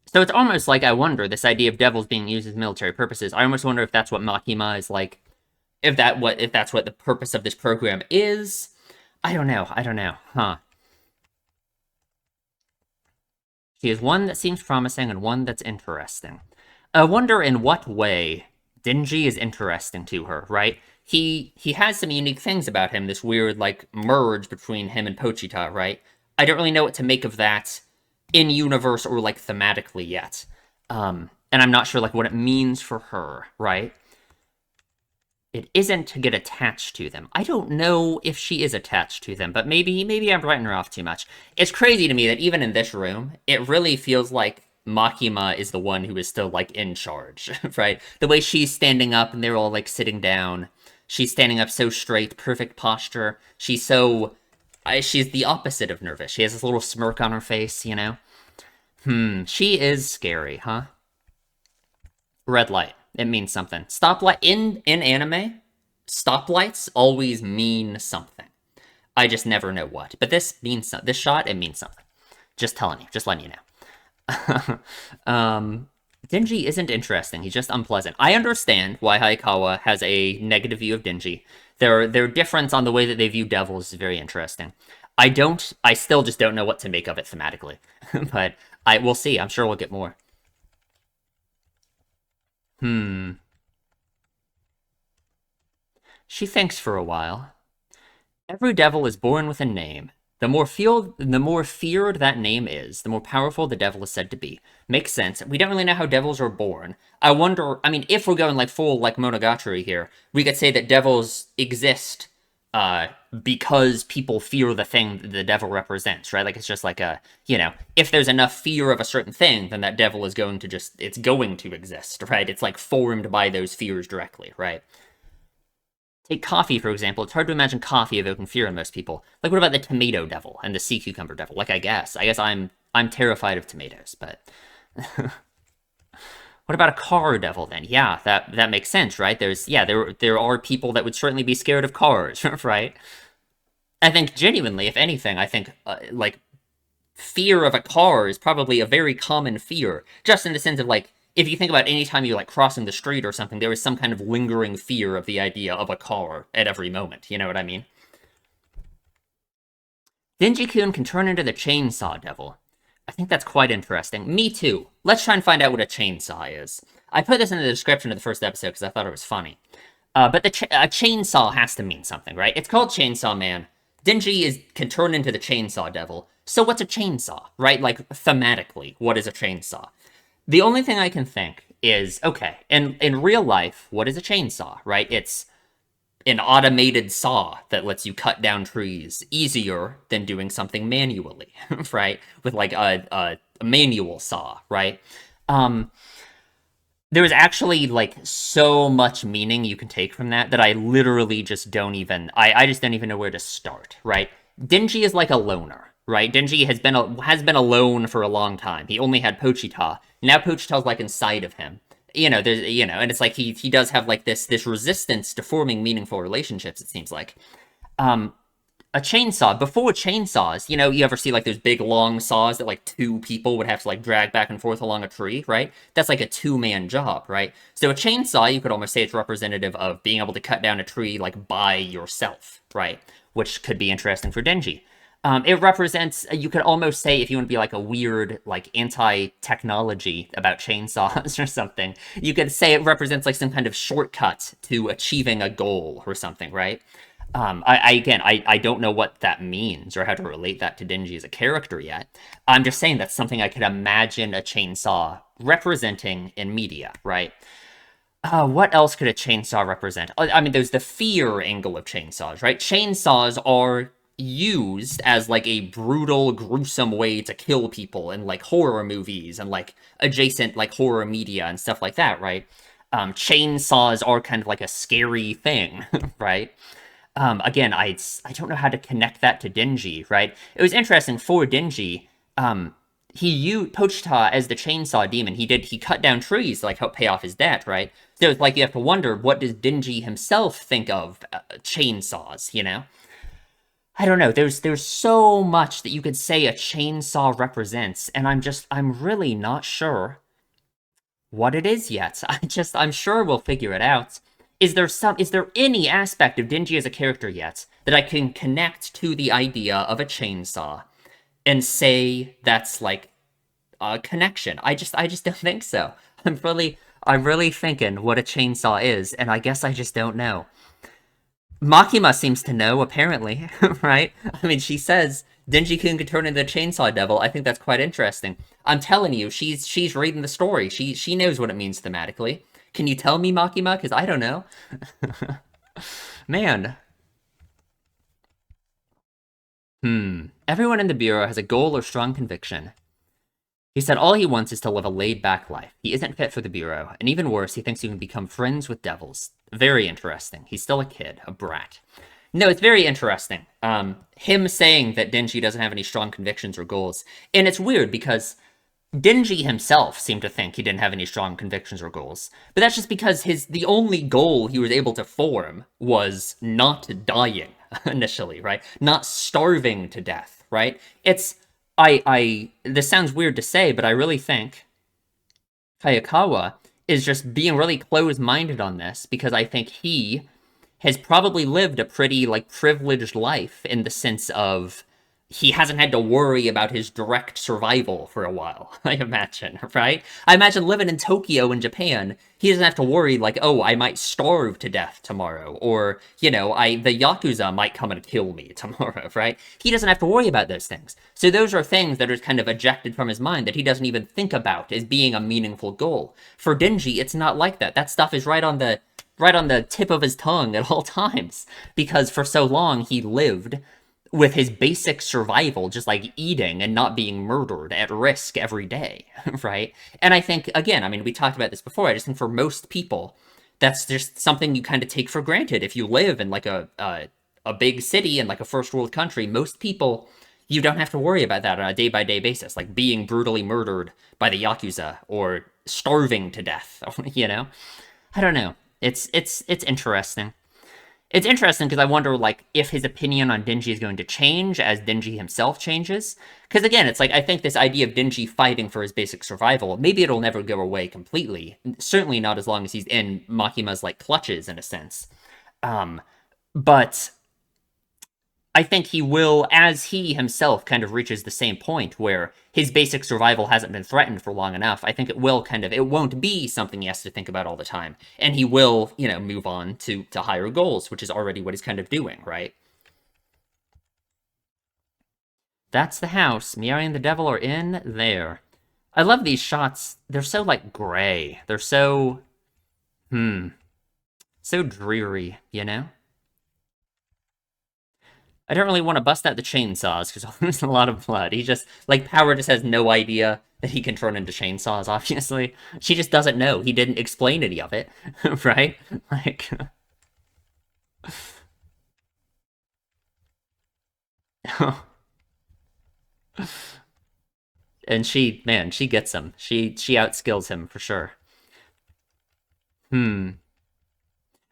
[SPEAKER 1] So it's almost like I wonder this idea of devils being used as military purposes. I almost wonder if that's what Makima is like. If that's what the purpose of this program is. I don't know. I don't know. Huh. She is one that seems promising and one that's interesting. I wonder in what way Denji is interesting to her, right? He has some unique things about him, this weird, like, merge between him and Pochita, right? I don't really know what to make of that in universe or, like, thematically yet. And I'm not sure, like, what it means for her, right? It isn't to get attached to them. I don't know if she is attached to them, but maybe I'm writing her off too much. It's crazy to me that even in this room, it really feels like Makima is the one who is still, like, in charge, right? The way she's standing up and they're all, like, sitting down. She's standing up so straight, perfect posture. She's the opposite of nervous. She has this little smirk on her face, you know? She is scary, huh? Red light. It means something. Stoplight in anime, stoplights always mean something. I just never know what. But this means this shot, it means something. Just telling you, just letting you know. Denji isn't interesting. He's just unpleasant. I understand why Hayakawa has a negative view of Denji. Their difference on the way that they view devils is very interesting. I still just don't know what to make of it thematically. But we'll see. I'm sure we'll get more. She thinks for a while. Every devil is born with a name. The more feared that name is, the more powerful the devil is said to be. Makes sense. We don't really know how devils are born. I wonder, I mean, if we're going like full like Monogatari here, we could say that devils exist because people fear the thing that the devil represents, right? Like it's just like if there's enough fear of a certain thing, then that devil is going to it's going to exist, right? It's like formed by those fears directly, right? Take coffee, for example. It's hard to imagine coffee evoking fear in most people. Like, what about the tomato devil and the sea cucumber devil? Like, I guess I'm terrified of tomatoes, but what about a car devil then? Yeah, that makes sense, right? There are people that would certainly be scared of cars, right? I think genuinely, if anything, I think like fear of a car is probably a very common fear, just in the sense of like if you think about any time you're like crossing the street or something, there is some kind of lingering fear of the idea of a car at every moment. You know what I mean? Denji-kun can turn into the chainsaw devil. I think that's quite interesting. Me too. Let's try and find out what a chainsaw is. I put this in the description of the first episode because I thought it was funny. But a chainsaw has to mean something, right? It's called Chainsaw Man. Denji can turn into the chainsaw devil. So what's a chainsaw, right? Like, thematically, what is a chainsaw? The only thing I can think is, okay, in real life, what is a chainsaw, right? It's an automated saw that lets you cut down trees easier than doing something manually, right? With like a manual saw, right? There's actually like so much meaning you can take from that I literally just don't even I just don't even know where to start, right? Denji is like a loner, right? Denji has been alone for a long time. He only had Pochita. Now Pochita's like inside of him. And it's like he does have like this resistance to forming meaningful relationships, it seems like. A chainsaw, before chainsaws, you ever see like those big long saws that like two people would have to like drag back and forth along a tree, right? That's like a two-man job, right? So a chainsaw, you could almost say it's representative of being able to cut down a tree like by yourself, right? Which could be interesting for Denji. It represents, you could almost say, if you want to be like a weird, like anti-technology about chainsaws or something, you could say it represents like some kind of shortcut to achieving a goal or something, right? I don't know what that means or how to relate that to Denji as a character yet. I'm just saying that's something I could imagine a chainsaw representing in media, right? What else could a chainsaw represent? I mean, there's the fear angle of chainsaws, right? Chainsaws are used as like a brutal, gruesome way to kill people in like horror movies and like adjacent like horror media and stuff like that, right? Chainsaws are kind of like a scary thing, right? Again, I don't know how to connect that to Denji, right? It was interesting for Denji. He used Pochita as the chainsaw demon. He cut down trees to like help pay off his debt, right? So it's like you have to wonder, what does Denji himself think of chainsaws? You know, I don't know. There's so much that you could say a chainsaw represents, and I'm really not sure what it is yet. I'm sure we'll figure it out. Is there any aspect of Denji as a character yet that I can connect to the idea of a chainsaw and say that's like a connection? I just don't think so. I'm really thinking what a chainsaw is, and I guess I just don't know. Makima seems to know, apparently, right? I mean, she says Denji-kun could turn into the Chainsaw Devil. I think that's quite interesting. I'm telling you, she's reading the story. She knows what it means thematically. Can you tell me, Makima? Because I don't know. Man. Everyone in the Bureau has a goal or strong conviction. He said all he wants is to live a laid-back life. He isn't fit for the Bureau, and even worse, he thinks he can become friends with devils. Very interesting. He's still a kid, a brat. No, it's very interesting. Him saying that Denji doesn't have any strong convictions or goals. And it's weird because Denji himself seemed to think he didn't have any strong convictions or goals. But that's just because the only goal he was able to form was not dying initially, right? Not starving to death, right? This sounds weird to say, but I really think Hayakawa is just being really close-minded on this because I think he has probably lived a pretty, like, privileged life in the sense of he hasn't had to worry about his direct survival for a while, I imagine, right? I imagine living in Tokyo in Japan, he doesn't have to worry, like, oh, I might starve to death tomorrow, or, you know, the Yakuza might come and kill me tomorrow, right? He doesn't have to worry about those things. So those are things that are kind of ejected from his mind that he doesn't even think about as being a meaningful goal. For Denji, it's not like that. That stuff is right on the tip of his tongue at all times, because for so long he lived with his basic survival, just like eating and not being murdered at risk every day, right? And I think, again, I mean, we talked about this before, I just think for most people, that's just something you kind of take for granted. If you live in like a big city in like a first world country, most people, you don't have to worry about that on a day-by-day basis, like being brutally murdered by the Yakuza or starving to death, you know? I don't know. It's interesting. It's interesting because I wonder, like, if his opinion on Denji is going to change as Denji himself changes. Because, again, it's like, I think this idea of Denji fighting for his basic survival, maybe it'll never go away completely. Certainly not as long as he's in Makima's, like, clutches, in a sense. But I think he will, as he himself kind of reaches the same point where his basic survival hasn't been threatened for long enough, I think it will it won't be something he has to think about all the time. And he will, you know, move on to higher goals, which is already what he's kind of doing, right? That's the house. Meowy and the devil are in there. I love these shots. They're so, like, gray. They're so, so dreary, you know? I don't really want to bust out the chainsaws because there's a lot of blood. He just, like, Power just has no idea that he can turn into chainsaws, obviously. She just doesn't know. He didn't explain any of it, right? Like, and man, she gets him. She outskills him for sure. Hmm.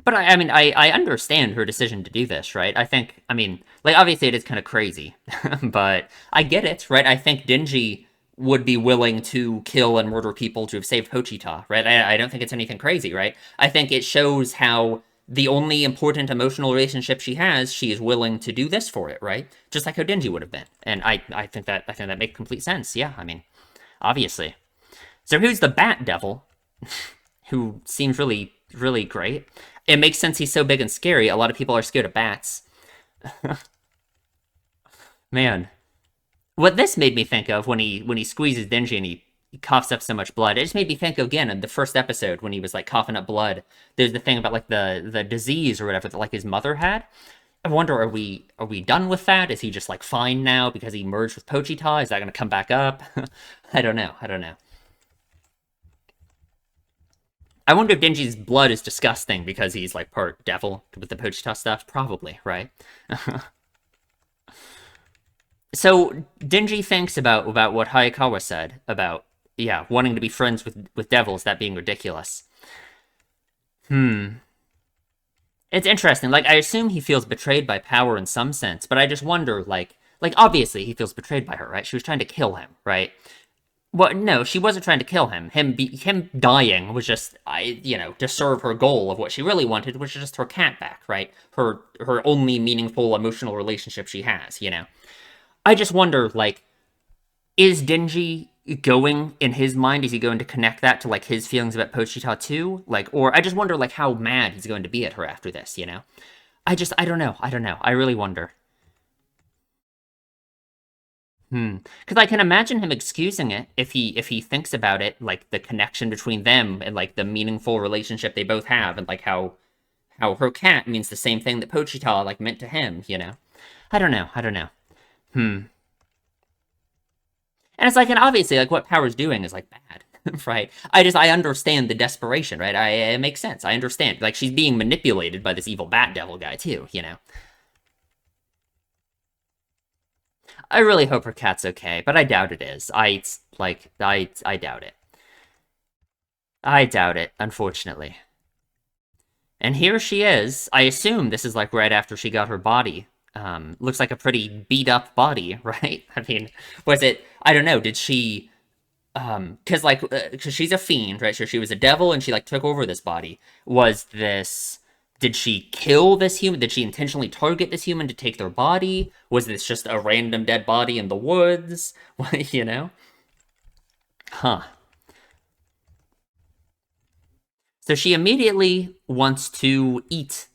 [SPEAKER 1] But I mean, I understand her decision to do this, right? I think, I mean, like, obviously it is kind of crazy, but I get it, right? I think Denji would be willing to kill and murder people to have saved Pochita, right? I don't think it's anything crazy, right? I think it shows how the only important emotional relationship she has, she is willing to do this for it, right? Just like how Denji would have been. And I think that makes complete sense. Yeah, I mean, obviously. So who's the Bat Devil? Who seems really, really great. It makes sense he's so big and scary. A lot of people are scared of bats. Man, what this made me think of when he squeezes Denji and he coughs up so much blood, it just made me think again of the first episode when he was like coughing up blood. There's the thing about like the disease or whatever that like his mother had. I wonder, are we done with that? Is he just like fine now because he merged with Pochita? Is that gonna come back up? I don't know. I don't know. I wonder if Denji's blood is disgusting because he's like part devil with the Pochita stuff. Probably, right? So Denji thinks about what Hayakawa said about, yeah, wanting to be friends with devils, that being ridiculous. Hmm. It's interesting. Like I assume he feels betrayed by power in some sense, but I just wonder, like obviously he feels betrayed by her, right? She was trying to kill him, right? Well, no, she wasn't trying to kill him. Him dying was just, to serve her goal of what she really wanted, which is just her cat back, right? Her only meaningful emotional relationship she has, you know. I just wonder, like, is Denji going in his mind? Is he going to connect that to like his feelings about Pochita too? Like, or I just wonder like how mad he's going to be at her after this. You know, I don't know. I don't know. I really wonder. Because I can imagine him excusing it if he thinks about it, like the connection between them and like the meaningful relationship they both have, and like how her cat means the same thing that Pochita like meant to him. You know, I don't know. I don't know. Hmm. And it's like, and obviously, like what Power's doing is like bad, right? I understand the desperation, right? It makes sense. I understand. Like she's being manipulated by this evil Bat Devil guy too, you know. I really hope her cat's okay, but I doubt it is. I doubt it. I doubt it, unfortunately. And here she is. I assume this is like right after she got her body. Looks like a pretty beat up body, right? I mean, was it? I don't know. Did she? Because she's a fiend, right? So she was a devil and she like took over this body. Was this? Did she kill this human? Did she intentionally target this human to take their body? Was this just a random dead body in the woods? you know? Huh. So she immediately wants to eat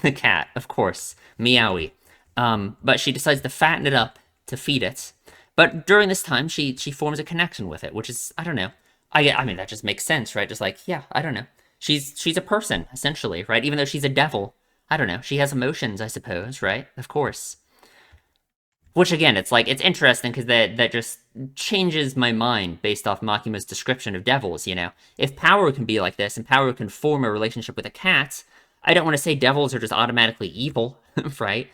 [SPEAKER 1] the cat, of course, Meowy. But she decides to fatten it up to feed it. But during this time, she forms a connection with it, which is I don't know. I mean that just makes sense, right? Just like yeah, I don't know. She's a person essentially, right? Even though she's a devil, I don't know. She has emotions, I suppose, right? Of course. Which again, it's like it's interesting because that just changes my mind based off Makima's description of devils. You know, if power can be like this and power can form a relationship with a cat, I don't want to say devils are just automatically evil, right?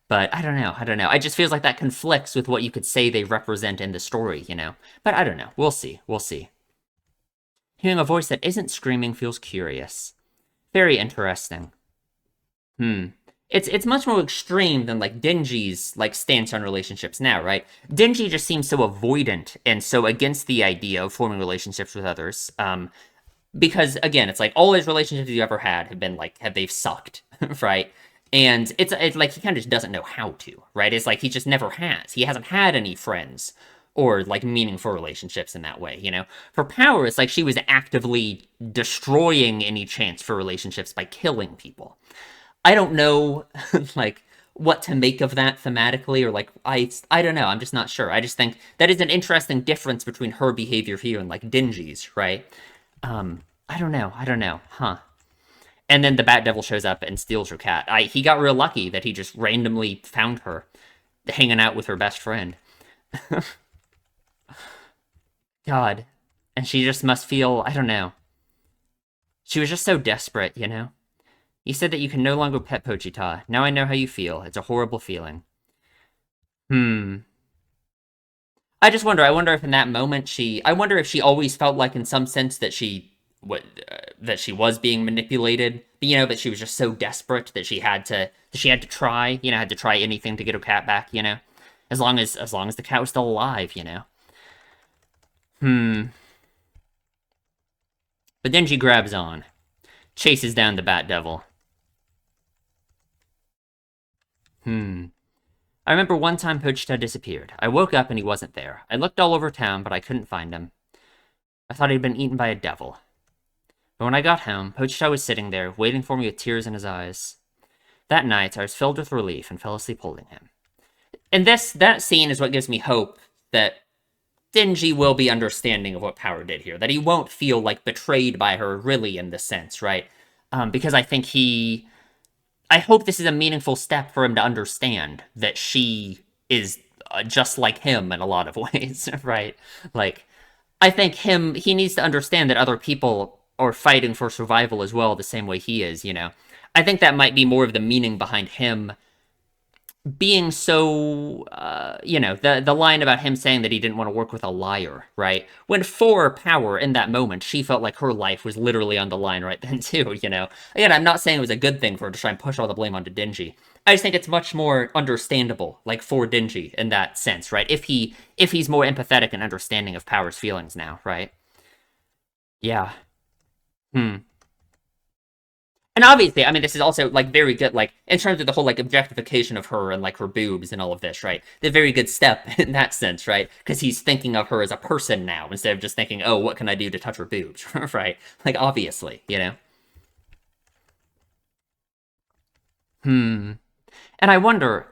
[SPEAKER 1] But I don't know. I don't know. It just feels like that conflicts with what you could say they represent in the story. You know, but I don't know. We'll see. We'll see. Hearing a voice that isn't screaming feels curious. Very interesting. Hmm. It's much more extreme than like Denji's like stance on relationships now, right? Denji just seems so avoidant and so against the idea of forming relationships with others. Because again, it's like all his relationships you ever had have been like have they've sucked, right? And it's like he kind of just doesn't know how to, right? It's like he just never has. He hasn't had any friends or like meaningful relationships in that way, you know? For Power, it's like she was actively destroying any chance for relationships by killing people. I don't know like what to make of that thematically or like I don't know. I'm just not sure. I just think that is an interesting difference between her behavior here and like Dingy's, right? I don't know. I don't know. Huh. And then the Bat Devil shows up and steals her cat. He got real lucky that he just randomly found her hanging out with her best friend. God. And she just must feel, I don't know. She was just so desperate, you know? You said that you can no longer pet Pochita. Now I know how you feel. It's a horrible feeling. Hmm. I just wonder. I wonder if in that moment I wonder if she always felt like, in some sense, that that she was being manipulated. You know, that she was just so desperate that she had to try. You know, had to try anything to get her cat back. You know, as long as the cat was still alive. You know. Hmm. But then she grabs on, chases down the Bat Devil. Hmm. I remember one time Pochita disappeared. I woke up and he wasn't there. I looked all over town, but I couldn't find him. I thought he'd been eaten by a devil. But when I got home, Pochita was sitting there, waiting for me with tears in his eyes. That night, I was filled with relief and fell asleep holding him. And that scene is what gives me hope that Denji will be understanding of what Power did here, that he won't feel like betrayed by her really in this sense, right? Because I hope this is a meaningful step for him to understand that she is just like him in a lot of ways, right? Like, I think he needs to understand that other people are fighting for survival as well, the same way he is, you know? I think that might be more of the meaning behind him being so, the line about him saying that he didn't want to work with a liar, right? When for Power in that moment, she felt like her life was literally on the line right then too, you know? Again, I'm not saying it was a good thing for her to try and push all the blame onto Denji. I just think it's much more understandable, like, for Denji in that sense, right? If he's more empathetic and understanding of Power's feelings now, right? Yeah. Hmm. And obviously, I mean, this is also like very good, like in terms of the whole like objectification of her and like her boobs and all of this, right? The very good step in that sense, right? Because he's thinking of her as a person now instead of just thinking, oh, what can I do to touch her boobs, right? Like obviously, you know. Hmm. And I wonder,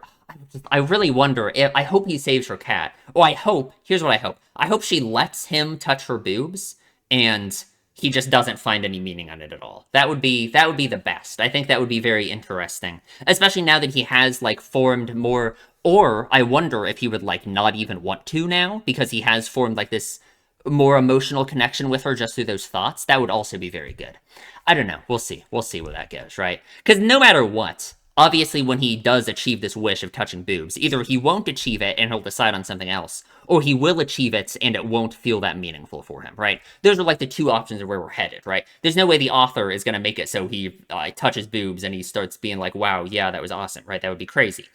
[SPEAKER 1] I really wonder if I hope he saves her cat. Oh, I hope. Here's what I hope. I hope she lets him touch her boobs, and he just doesn't find any meaning on it at all. That would be the best. I think that would be very interesting, especially now that he has like formed more. Or I wonder if he would like not even want to now because he has formed like this more emotional connection with her just through those thoughts. That would also be very good. I don't know. We'll see. We'll see where that goes, right? Because no matter what, obviously when he does achieve this wish of touching boobs, either he won't achieve it and he'll decide on something else, or he will achieve it and it won't feel that meaningful for him, right? Those are like the two options of where we're headed, right? There's no way the author is going to make it so he touches boobs and he starts being like, wow, yeah, that was awesome, right? That would be crazy.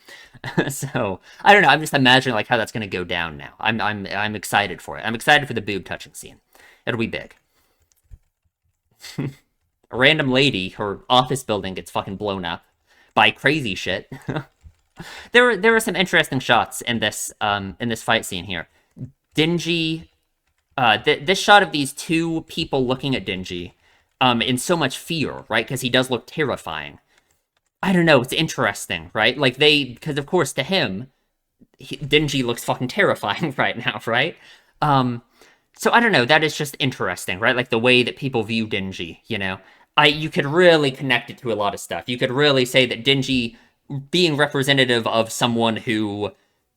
[SPEAKER 1] So I don't know. I'm just imagining like how that's going to go down now. I'm excited for it. I'm excited for the boob touching scene. It'll be big. A random lady, her office building gets fucking blown up by crazy shit. There were some interesting shots in this fight scene here. Dingy, this shot of these two people looking at Dingy, in so much fear, right? Because he does look terrifying. I don't know. It's interesting, right? Like because of course to him, Dingy looks fucking terrifying right now, right? Um, so I don't know. That is just interesting, right? Like the way that people view Dingy, you know. You could really connect it to a lot of stuff. You could really say that Dingy being representative of someone who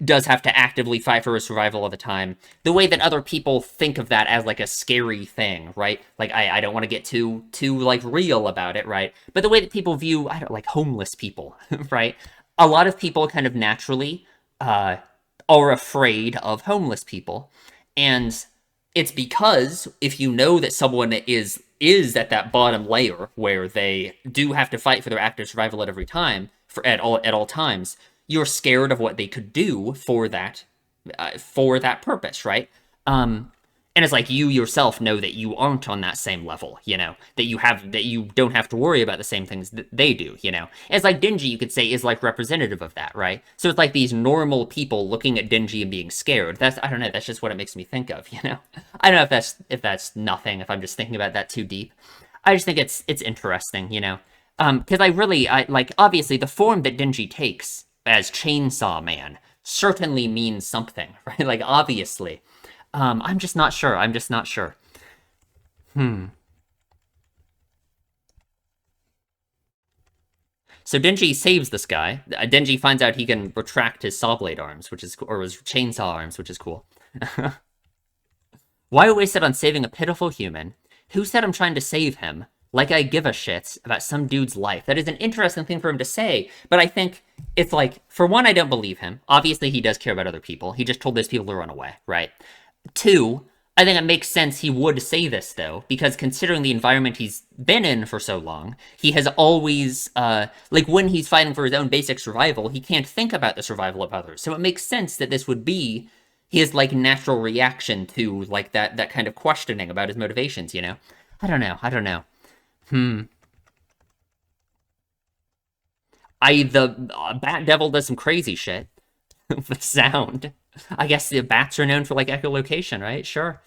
[SPEAKER 1] does have to actively fight for his survival all the time, the way that other people think of that as like a scary thing, right? Like I don't want to get too like real about it, right? But the way that people view I don't like homeless people, right? A lot of people kind of naturally uh are afraid of homeless people. And it's because if you know that someone is at that bottom layer where they do have to fight for their active survival at every time at all times, you're scared of what they could do for that purpose, right? And it's like you yourself know that you aren't on that same level, you know, that you don't have to worry about the same things that they do, you know. And it's like Dingy, you could say, is like representative of that, right? So it's like these normal people looking at Dingy and being scared. I don't know, that's just what it makes me think of, you know. I don't know if that's nothing, if I'm just thinking about that too deep. I just think it's interesting, you know. Because I like obviously the form that Dingy takes as Chainsaw Man certainly means something, right? Like obviously. I'm just not sure. I'm just not sure. Hmm. So Denji saves this guy. Denji finds out he can retract his saw blade arms, or his chainsaw arms, which is cool. Why waste it on saving a pitiful human? Who said I'm trying to save him? Like I give a shit about some dude's life. That is an interesting thing for him to say, but I think it's like, for one, I don't believe him. Obviously, he does care about other people. He just told those people to run away, right? Two, I think it makes sense he would say this, though, because considering the environment he's been in for so long, he has always, like, when he's fighting for his own basic survival, he can't think about the survival of others. So it makes sense that this would be his, like, natural reaction to, like, that kind of questioning about his motivations, you know? I don't know. Hmm. The Bat Devil does some crazy shit. The sound. I guess the bats are known for, like, echolocation, right? Sure.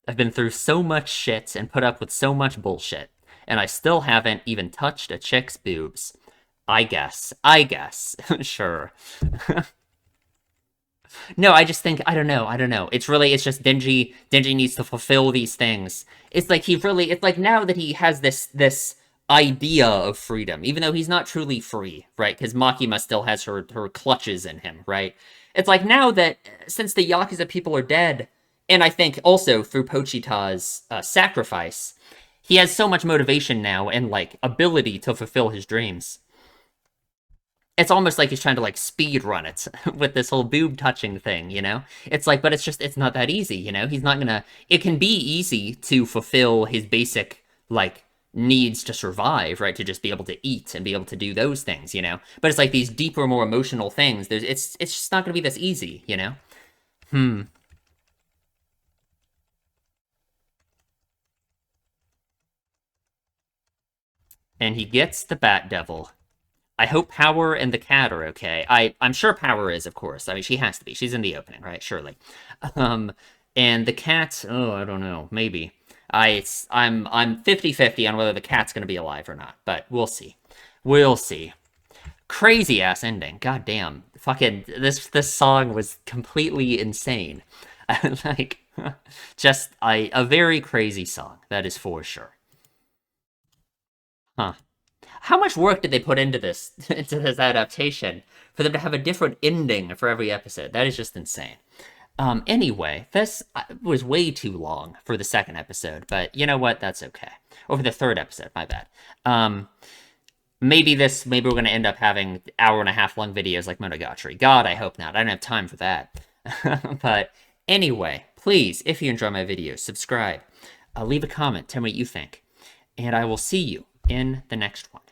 [SPEAKER 1] I've been through so much shit and put up with so much bullshit, and I still haven't even touched a chick's boobs. I guess. I guess. Sure. No, I just think I don't know. It's just Denji needs to fulfill these things. It's like now that he has this idea of freedom, even though he's not truly free, right? Because Makima still has her clutches in him, right? It's like now that since the Yakuza people are dead, and I think also through Pochita's sacrifice, he has so much motivation now and like ability to fulfill his dreams. It's almost like he's trying to like speed run it with this whole boob touching thing, you know? It's like, but it's not that easy, you know? He's not gonna, it can be easy to fulfill his basic, like, needs to survive, right? To just be able to eat and be able to do those things, you know? But it's like these deeper, more emotional things, it's just not gonna be this easy, you know? Hmm. And he gets the Bat Devil. I hope Power and the cat are okay. I'm sure Power is, of course. I mean, she has to be. She's in the opening, right? Surely. Um, and the cat, oh, I don't know, maybe. I'm 50-50 on whether the cat's gonna be alive or not, but we'll see. We'll see. Crazy ass ending. God damn. Fucking this song was completely insane. Like just a very crazy song, that is for sure. Huh. How much work did they put into this into this adaptation for them to have a different ending for every episode? That is just insane. Anyway, this was way too long for the second episode, but you know what? That's okay. Or for the third episode, my bad. Maybe we're gonna end up having hour and a half long videos like Monogatari. God, I hope not. I don't have time for that. But anyway, please, if you enjoy my videos, subscribe, leave a comment, tell me what you think, and I will see you in the next one.